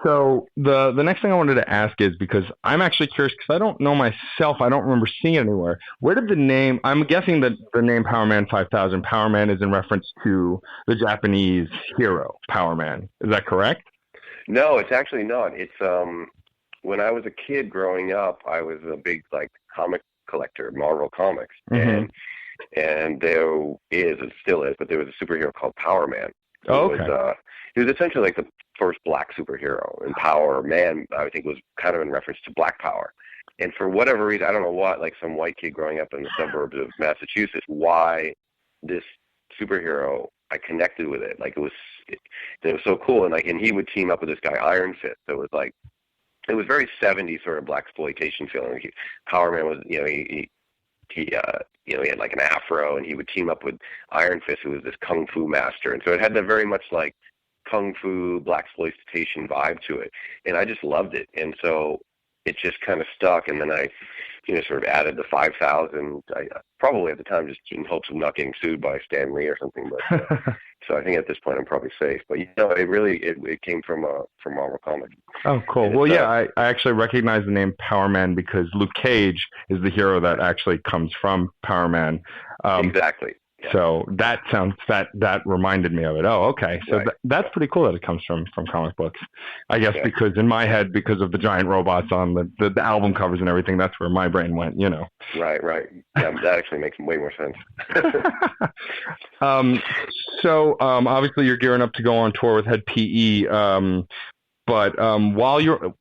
So the next thing I wanted to ask is, because I'm actually curious, because I don't know myself, I don't remember seeing it anywhere. Where did the name, I'm guessing that the name Powerman 5000, Powerman is in reference to the Japanese hero, Powerman. Is that correct? No, it's actually not. It's when I was a kid growing up, I was a big like comic collector, Marvel comics, and there is, it still is, but there was a superhero called Powerman. Oh, okay. He was essentially like the first black superhero, and Power Man, I think, was kind of in reference to Black Power. And for whatever reason, I don't know what, like some white kid growing up in the suburbs of Massachusetts, why this superhero, I connected with it. Like it was so cool. And like, and he would team up with this guy Iron Fist. So it was like, it was very 70s sort of blaxploitation feeling. Power Man was, you know, he had like an afro, and he would team up with Iron Fist, who was this kung fu master. And so it had that very much like kung fu blaxploitation vibe to it. And I just loved it. And so it just kind of stuck. And then I, you know, sort of added the 5,000. I probably at the time just in hopes of not getting sued by Stan Lee or something. But so I think at this point I'm probably safe. But you know, it came from Marvel Comics. Oh, cool. Well, yeah, I actually recognize the name Powerman because Luke Cage is the hero that actually comes from Powerman. Exactly. Yeah. So that reminded me of it. Oh, okay. So right. That's pretty cool that it comes from comic books. I guess because in my head, because of the giant robots on the album covers and everything, that's where my brain went, you know. Right. Yeah, that actually makes way more sense. So obviously you're gearing up to go on tour with Hed PE. But while you're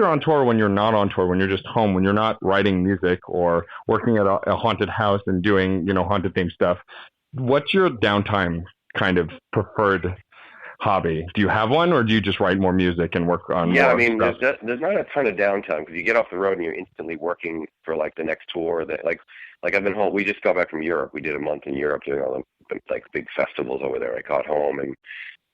on tour or when you're not on tour, when you're just home, when you're not writing music or working at a haunted house and doing, haunted themed stuff, what's your downtime kind of preferred hobby? Do you have one, or do you just write more music and work on Yeah, more I mean, stuff? there's not a ton of downtime because you get off the road and you're instantly working for like the next tour. That like I've been home. We just got back from Europe. We did a month in Europe doing all the like big festivals over there. I got home and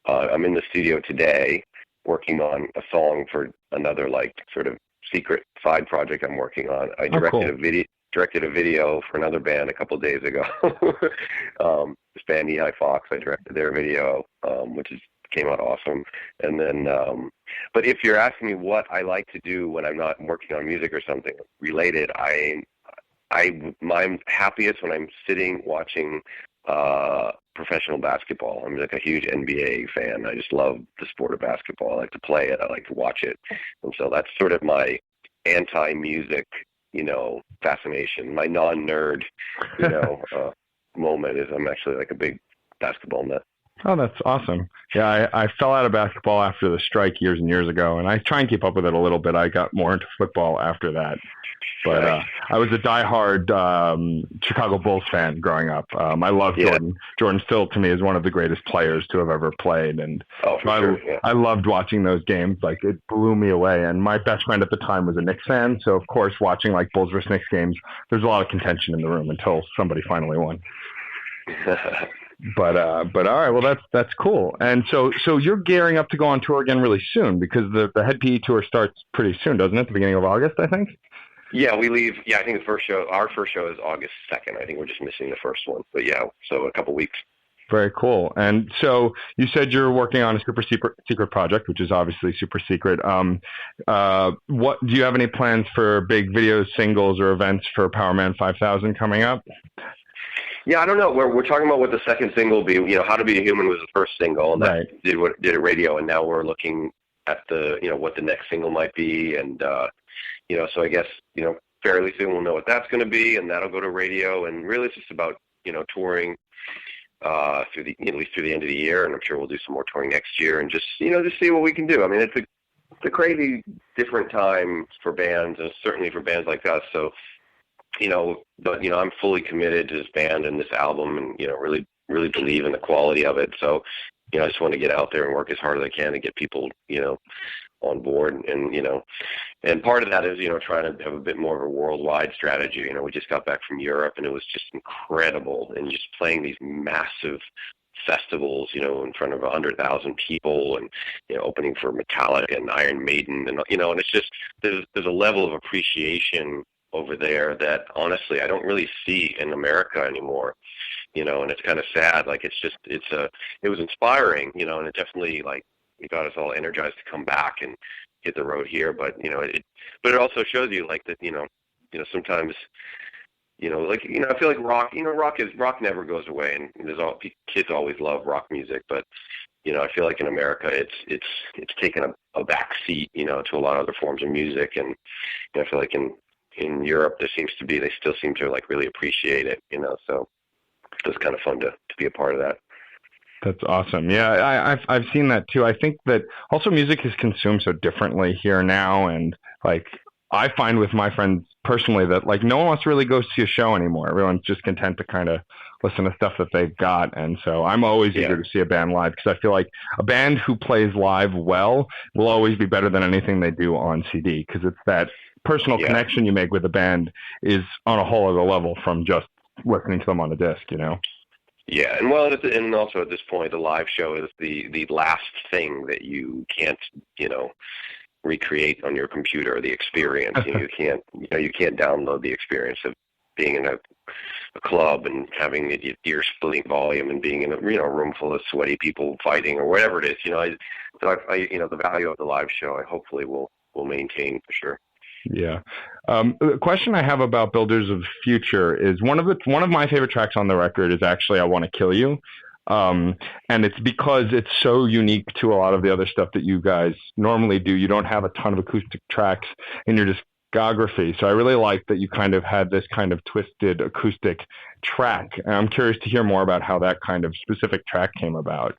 I'm in the studio today working on a song for another like sort of secret side project I'm working on. I directed a video for another band a couple of days ago. This band Hed PE, I directed their video, which came out awesome. And then, but if you're asking me what I like to do when I'm not working on music or something related, I'm happiest when I'm sitting watching professional basketball. I'm like a huge NBA fan. I just love the sport of basketball. I like to play it. I like to watch it. And so that's sort of my anti-music, fascination. My non-nerd, moment is I'm actually like a big basketball nut. Oh, that's awesome. Yeah, I fell out of basketball after the strike years and years ago, and I try and keep up with it a little bit. I got more into football after that. But I was a diehard Chicago Bulls fan growing up. I love Jordan. Jordan still, to me, is one of the greatest players to have ever played. And I loved watching those games. Like, it blew me away. And my best friend at the time was a Knicks fan. So, of course, watching, like, Bulls versus Knicks games, there's a lot of contention in the room until somebody finally won. But all right, well that's cool. And so you're gearing up to go on tour again really soon because the Hed PE tour starts pretty soon, doesn't it? The beginning of August, I think. Yeah, we leave. Yeah, I think our first show is August 2nd. I think we're just missing the first one. But yeah, so a couple weeks. Very cool. And so you said you're working on a super secret project, which is obviously super secret. What do you have any plans for big videos, singles, or events for Powerman 5000 coming up? Yeah, I don't know. We're talking about what the second single will be. How to Be a Human was the first single, and that did a radio, and now we're looking at what the next single might be, and so I guess fairly soon we'll know what that's going to be, and that'll go to radio, and really it's just about touring through at least through the end of the year, and I'm sure we'll do some more touring next year, and just just see what we can do. I mean, it's a crazy different time for bands, and certainly for bands like us. So. But I'm fully committed to this band and this album, and really, really believe in the quality of it. So, I just want to get out there and work as hard as I can to get people, on board. And part of that is, trying to have a bit more of a worldwide strategy. We just got back from Europe, and it was just incredible, and just playing these massive festivals, in front of 100,000 people, and opening for Metallica and Iron Maiden, and and it's just there's a level of appreciation over there that honestly I don't really see in America anymore, and it's kind of sad. Like it was inspiring, and it definitely it got us all energized to come back and hit the road here. But but it also shows you that sometimes I feel like rock never goes away, and kids always love rock music, but I feel like in America it's taken a back seat to a lot of other forms of music, and I feel like in Europe, they still seem to really appreciate it, so it's kind of fun to be a part of that. That's awesome. Yeah, I've seen that too. I think that also music is consumed so differently here now, and I find with my friends personally that no one wants to really go see a show anymore. Everyone's just content to kind of listen to stuff that they've got, and so I'm always eager to see a band live because I feel like a band who plays live well will always be better than anything they do on CD because it's that personal connection you make with a band is on a whole other level from just listening to them on a disc, Yeah, and also at this point, the live show is the last thing that you can't, recreate on your computer. The experience, you can't download the experience of being in a club and having the ear-splitting volume and being in a room full of sweaty people fighting or whatever it is. The value of the live show, I hopefully will maintain for sure. Yeah. The question I have about Builders of the Future is one of my favorite tracks on the record is actually I Want to Kill You. And it's because it's so unique to a lot of the other stuff that you guys normally do. You don't have a ton of acoustic tracks in your discography. So I really like that you kind of had this kind of twisted acoustic track. And I'm curious to hear more about how that kind of specific track came about.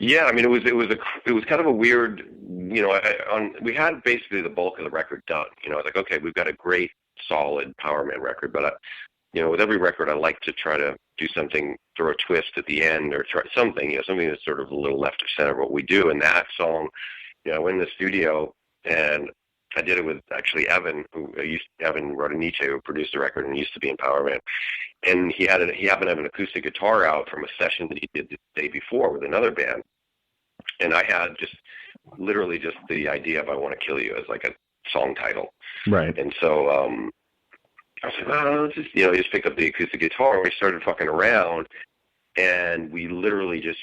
Yeah, I mean, it was kind of a weird, we had basically the bulk of the record done. I was like, okay, we've got a great, solid Powerman record, but with every record, I like to try to do something, throw a twist at the end, or try something, something that's sort of a little left of center of what we do. And that song, I went in the studio and I did it with actually Evan, Evan Rodonice, who produced the record and used to be in Powerman. And he happened to have an acoustic guitar out from a session that he did the day before with another band. And I had literally just the idea of "I Want to Kill You" as like a song title. Right. And so I was like, well, let's just, he just picked up the acoustic guitar and we started fucking around, and we literally just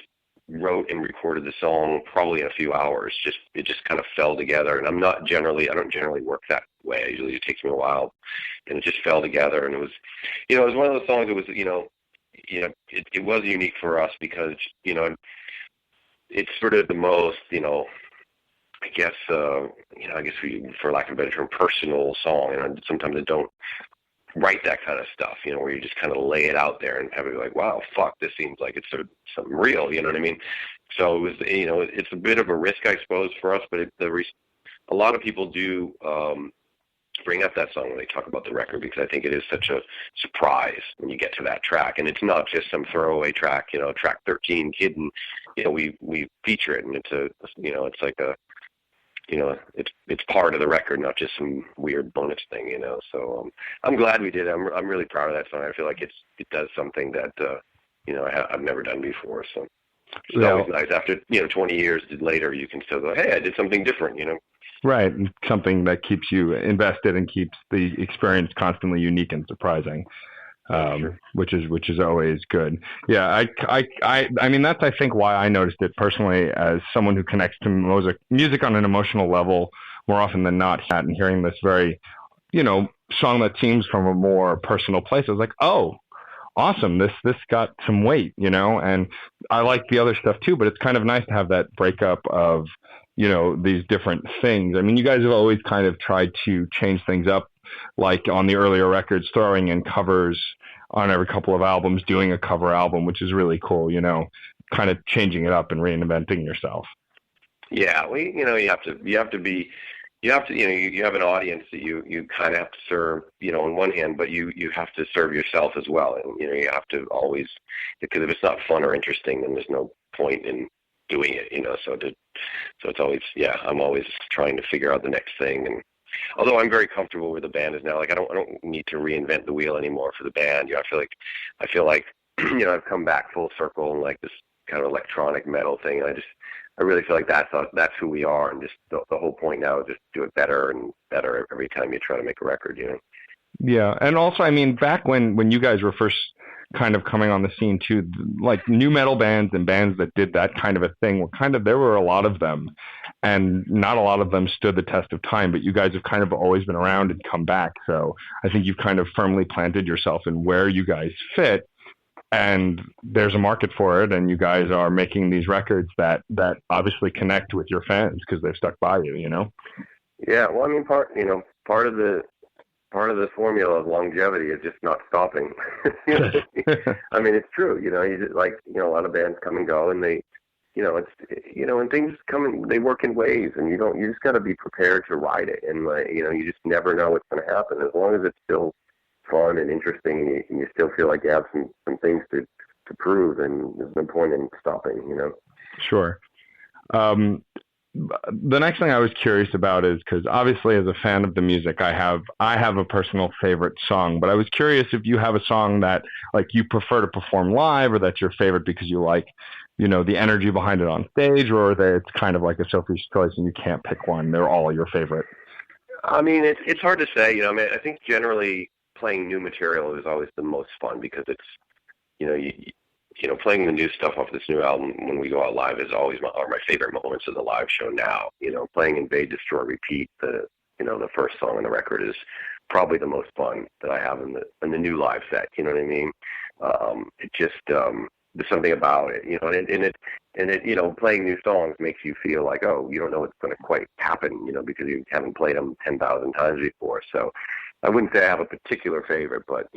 wrote and recorded the song probably in a few hours. It just kind of fell together. And I don't generally work that way. Usually it takes me a while, and it just fell together. And it was, it was one of those songs that was, it was unique for us because, it's sort of the most, I guess, for lack of a better term, personal song. And sometimes I don't write that kind of stuff, where you just kind of lay it out there and have it be like, wow, fuck, this seems like it's sort of something real, you know what I mean? So it was, it's a bit of a risk, I suppose, for us, but a lot of people do bring up that song when they talk about the record, because I think it is such a surprise when you get to that track, and it's not just some throwaway track, track 13 hidden, we feature it, and it's like a, it's part of the record, not just some weird bonus thing, So I'm glad we did. I'm really proud of that song. I feel like it does something that I've never done before. So it's always nice after 20 years later, you can still go, hey, I did something different. Right, and something that keeps you invested and keeps the experience constantly unique and surprising. Sure. which is always good. Yeah, I mean, that's, I think, why I noticed it personally as someone who connects to music on an emotional level more often than not, and hearing this very, song that seems from a more personal place. I was like, oh, awesome, this got some weight, and I like the other stuff too, but it's kind of nice to have that breakup of, these different things. I mean, you guys have always kind of tried to change things up, like on the earlier records, throwing in covers on every couple of albums, doing a cover album, which is really cool, kind of changing it up and reinventing yourself. Yeah, well, you have an audience that you kind of have to serve, on one hand, but you have to serve yourself as well. And, you have to always, because if it's not fun or interesting, then there's no point in doing it, so it's always, I'm always trying to figure out the next thing. And although I'm very comfortable where the band is now, like I don't need to reinvent the wheel anymore for the band. I feel like I've come back full circle and like this kind of electronic metal thing. And I really feel like that's who we are, and just the whole point now is just do it better and better every time you try to make a record. Yeah, and also, I mean, back when you guys were first kind of coming on the scene too, like new metal bands and bands that did that kind of a thing there were a lot of them, and not a lot of them stood the test of time, but you guys have kind of always been around and come back. So I think you've kind of firmly planted yourself in where you guys fit, and there's a market for it, and you guys are making these records that obviously connect with your fans because they've stuck by you, Yeah, well, I mean, part of the formula of longevity is just not stopping. I mean, it's true. A lot of bands come and go, and they, and things come, they work in waves, and you just got to be prepared to ride it, and you just never know what's going to happen. As long as it's still fun and interesting, and you still feel like you have some things to prove, and there's no point in stopping. Sure. The next thing I was curious about is, because obviously as a fan of the music, I have a personal favorite song, but I was curious if you have a song that like you prefer to perform live, or that's your favorite because you like, the energy behind it on stage, or that it's kind of like a Sophie's choice and you can't pick one. They're all your favorite. I mean, it's hard to say, I mean, I think generally playing new material is always the most fun because it's, playing the new stuff off this new album when we go out live is always are my favorite moments of the live show now. Playing Invade, Destroy, Repeat, the first song on the record is probably the most fun that I have in the new live set. You know what I mean? It just there's something about it, and it playing new songs makes you feel like, oh, you don't know what's going to quite happen, because you haven't played them 10,000 times before. So I wouldn't say I have a particular favorite, but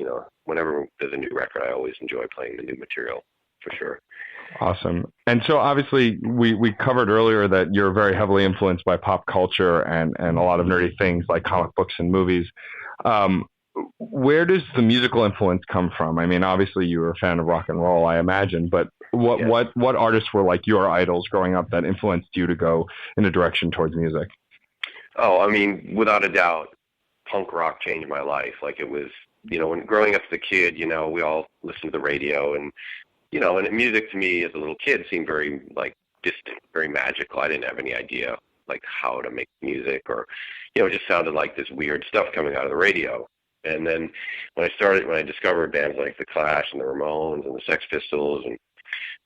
whenever there's a new record, I always enjoy playing the new material for sure. Awesome. And so obviously we covered earlier that you're very heavily influenced by pop culture and a lot of nerdy things like comic books and movies. Where does the musical influence come from? I mean, obviously you were a fan of rock and roll, I imagine, but what artists were like your idols growing up that influenced you to go in a direction towards music? Oh, I mean, without a doubt, punk rock changed my life. Like it was, when growing up as a kid, we all listened to the radio and and music to me as a little kid seemed very like distant, very magical. I didn't have any idea like how to make music or, it just sounded like this weird stuff coming out of the radio. And then when I discovered bands like the Clash and the Ramones and the Sex Pistols and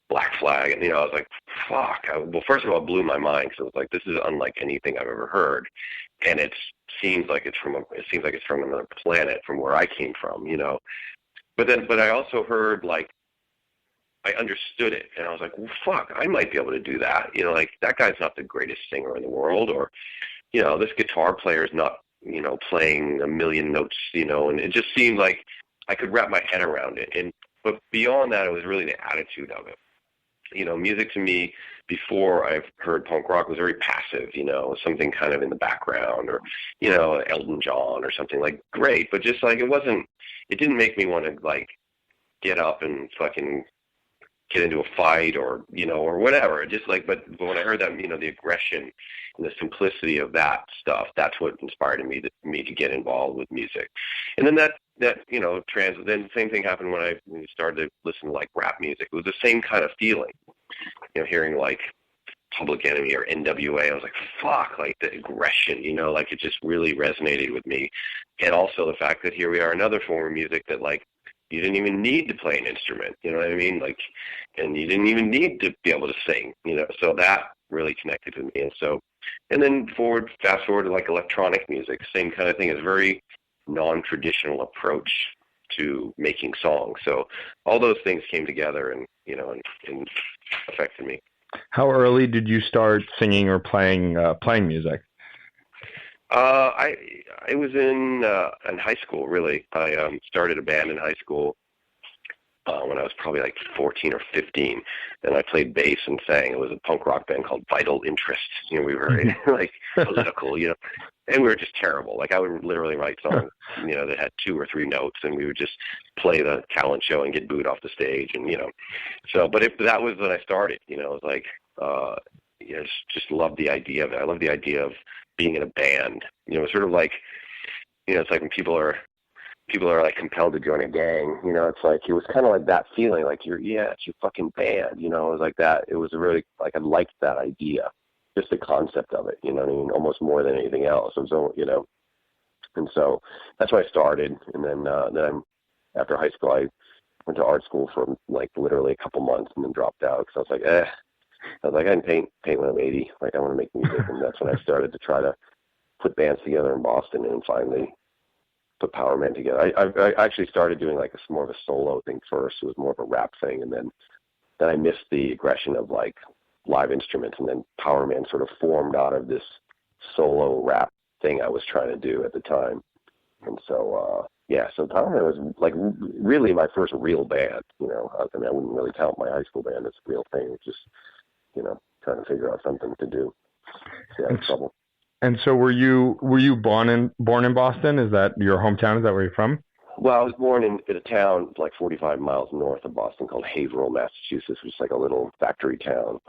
Black Flag, and I was like, fuck. Well, first of all, it blew my mind because I was like, this is unlike anything I've ever heard, and it seems like it's from another planet, from where I came from, But I also heard like I understood it, and I was like, well, fuck, I might be able to do that. Like that guy's not the greatest singer in the world, or this guitar player is not playing a million notes, and it just seemed like I could wrap my head around it. But beyond that, it was really the attitude of it. Music to me before I've heard punk rock was very passive, something kind of in the background or, Elton John or something like great, but just like it didn't make me want to like get up and fucking get into a fight or, or whatever. Just like, but when I heard that, the aggression and the simplicity of that stuff, that's what inspired me to get involved with music. And then then the same thing happened when I started to listen to like rap music. It was the same kind of feeling, hearing like Public Enemy or NWA. I was like, fuck, like the aggression, like it just really resonated with me. And also the fact that here we are, another form of music that like, you didn't even need to play an instrument, you know what I mean? Like, and you didn't even need to be able to sing, so that really connected with me. And then fast forward to like electronic music, same kind of thing. It's a very non-traditional approach to making songs. So all those things came together and affected me. How early did you start singing or playing music? I was in high school, really. I started a band in high school when I was probably like 14 or 15, and I played bass and sang. It was a punk rock band called Vital Interest. We were like political, and we were just terrible. Like I would literally write songs, that had 2 or 3 notes, and we would just play the talent show and get booed off the stage, and So, but that was when I started. It was like, just loved the idea of it. I love the idea of being in a band, sort of like, it's like when people are like compelled to join a gang, it's like, it was kind of like that feeling, like it's your fucking band, it was like that. It was really like, I liked that idea, just the concept of it, what I mean, almost more than anything else. And so, and so that's when I started. And then after high school, I went to art school for like literally a couple months and then dropped out because I was like, I can paint when I'm 80. Like, I want to make music. And that's when I started to try to put bands together in Boston and finally put Powerman together. I actually started doing like more of a solo thing first. It was more of a rap thing. And then I missed the aggression of like live instruments. And then Powerman sort of formed out of this solo rap thing I was trying to do at the time. And so, so Powerman was like really my first real band. I mean, I wouldn't really count my high school band as a real thing. It's just, trying to figure out something to do. Yeah, trouble. And so were you born in Boston? Is that your hometown? Is that where you're from? Well, I was born in a town like 45 miles north of Boston called Haverhill, Massachusetts, which is like a little factory town.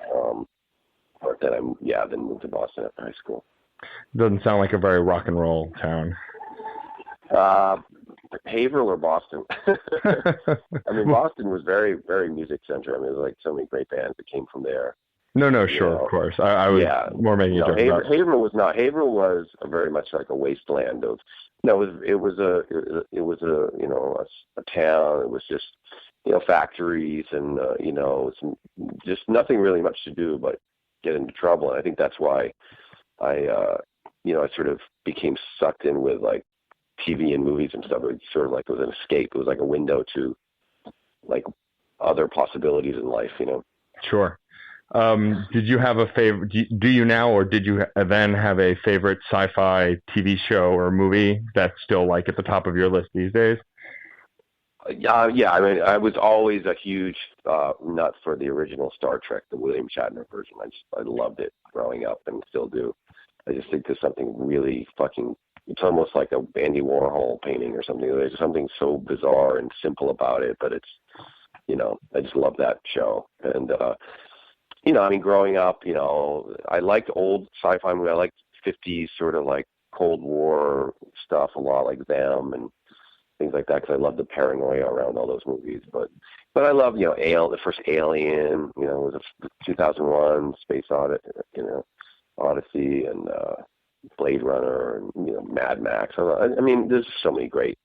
But then then moved to Boston after high school. Doesn't sound like a very rock and roll town. Haverhill or Boston? I mean, Boston was very, very music centric. I mean, there was like so many great bands that came from there. No, sure, of course. I was more making a joke about Haverhill was not. Haverhill was very much like a wasteland of. No, it was a town. It was just factories and just nothing really much to do but get into trouble. And I think that's why I sort of became sucked in with like TV and movies and stuff. It sort of like it was an escape. It was like a window to like other possibilities in life. Sure. Did you have a favorite? Do you now, or did you then have a favorite sci-fi TV show or movie that's still like at the top of your list these days? Yeah. I mean, I was always a huge nut for the original Star Trek, the William Shatner version. I loved it growing up and still do. I just think there's something really fucking. It's almost like a Andy Warhol painting or something. There's something so bizarre and simple about it, but it's, I just love that show. And I mean, growing up, I liked old sci-fi movies. I liked 50s sort of like Cold War stuff a lot, like them and things like that, because I love the paranoia around all those movies. But I love, the first Alien, was a 2001 Space Odyssey, and Blade Runner, and Mad Max. I mean, there's so many great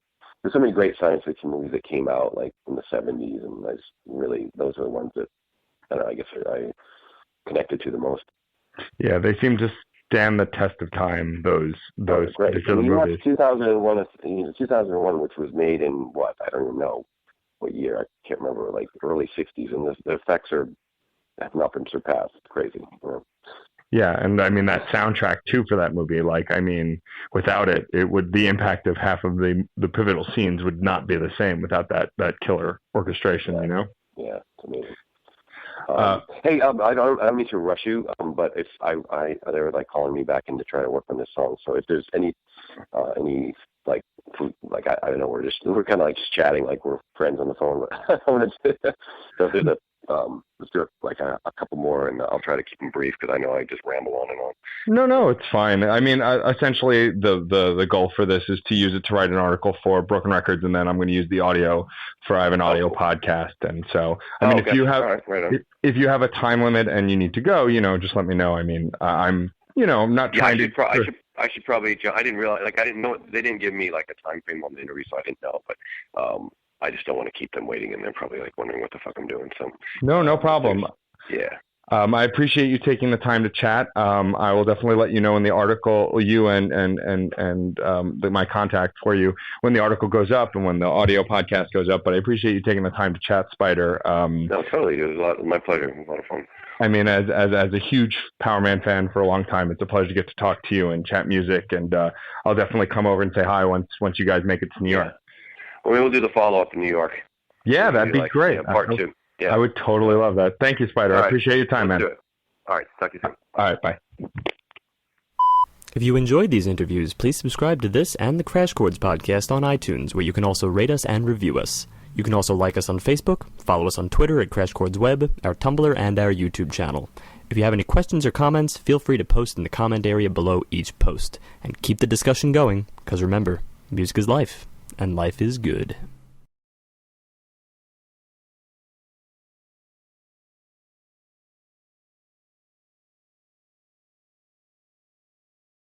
science fiction movies that came out like in the 70s, and those are the ones that I guess I connected to the most. Yeah, they seem to stand the test of time. Those particular movies. 2001, which was made in what, I don't even know what year. I can't remember, like early 60s, and the effects have not been surpassed. It's crazy. Yeah, and I mean that soundtrack too for that movie. Like, I mean, without it, the impact of half of the pivotal scenes would not be the same without that killer orchestration. Yeah, it's amazing. Hey, I don't mean to rush you, but if they were like calling me back in to try to work on this song. So if there's any like I don't know, we're kind of like just chatting like we're friends on the phone. But so if there's let's do like a couple more, and I'll try to keep them brief because I know I just ramble on and on. No, it's fine. I mean, essentially the goal for this is to use it to write an article for Broken Records, and then I'm going to use the audio I have an audio podcast, and so I mean, if you have a time limit and you need to go, just let me know. I mean, I'm not trying to. I should probably. I didn't realize. Like, I didn't know. They didn't give me like a time frame on the interview, so I didn't know. But I just don't want to keep them waiting, and they're probably like wondering what the fuck I'm doing. So no problem. Yeah. I appreciate you taking the time to chat. I will definitely let you know when the article, you and my contact for you, when the article goes up and when the audio podcast goes up. But I appreciate you taking the time to chat, Spider. No, totally. It was my pleasure. It was a lot of fun. I mean, as a huge Powerman fan for a long time, it's a pleasure to get to talk to you and chat music. And I'll definitely come over and say hi once you guys make it to New York. Well, we'll do the follow-up in New York. Yeah, that'd be great. Part 2. Yeah. I would totally love that. Thank you, Spider. I appreciate your time, man. Do it. All right. Talk to you soon. All right. Bye. If you enjoyed these interviews, please subscribe to this and the Crash Chords podcast on iTunes, where you can also rate us and review us. You can also like us on Facebook, follow us on Twitter at Crash Chords Web, our Tumblr, and our YouTube channel. If you have any questions or comments, feel free to post in the comment area below each post. And keep the discussion going, because remember, music is life, and life is good.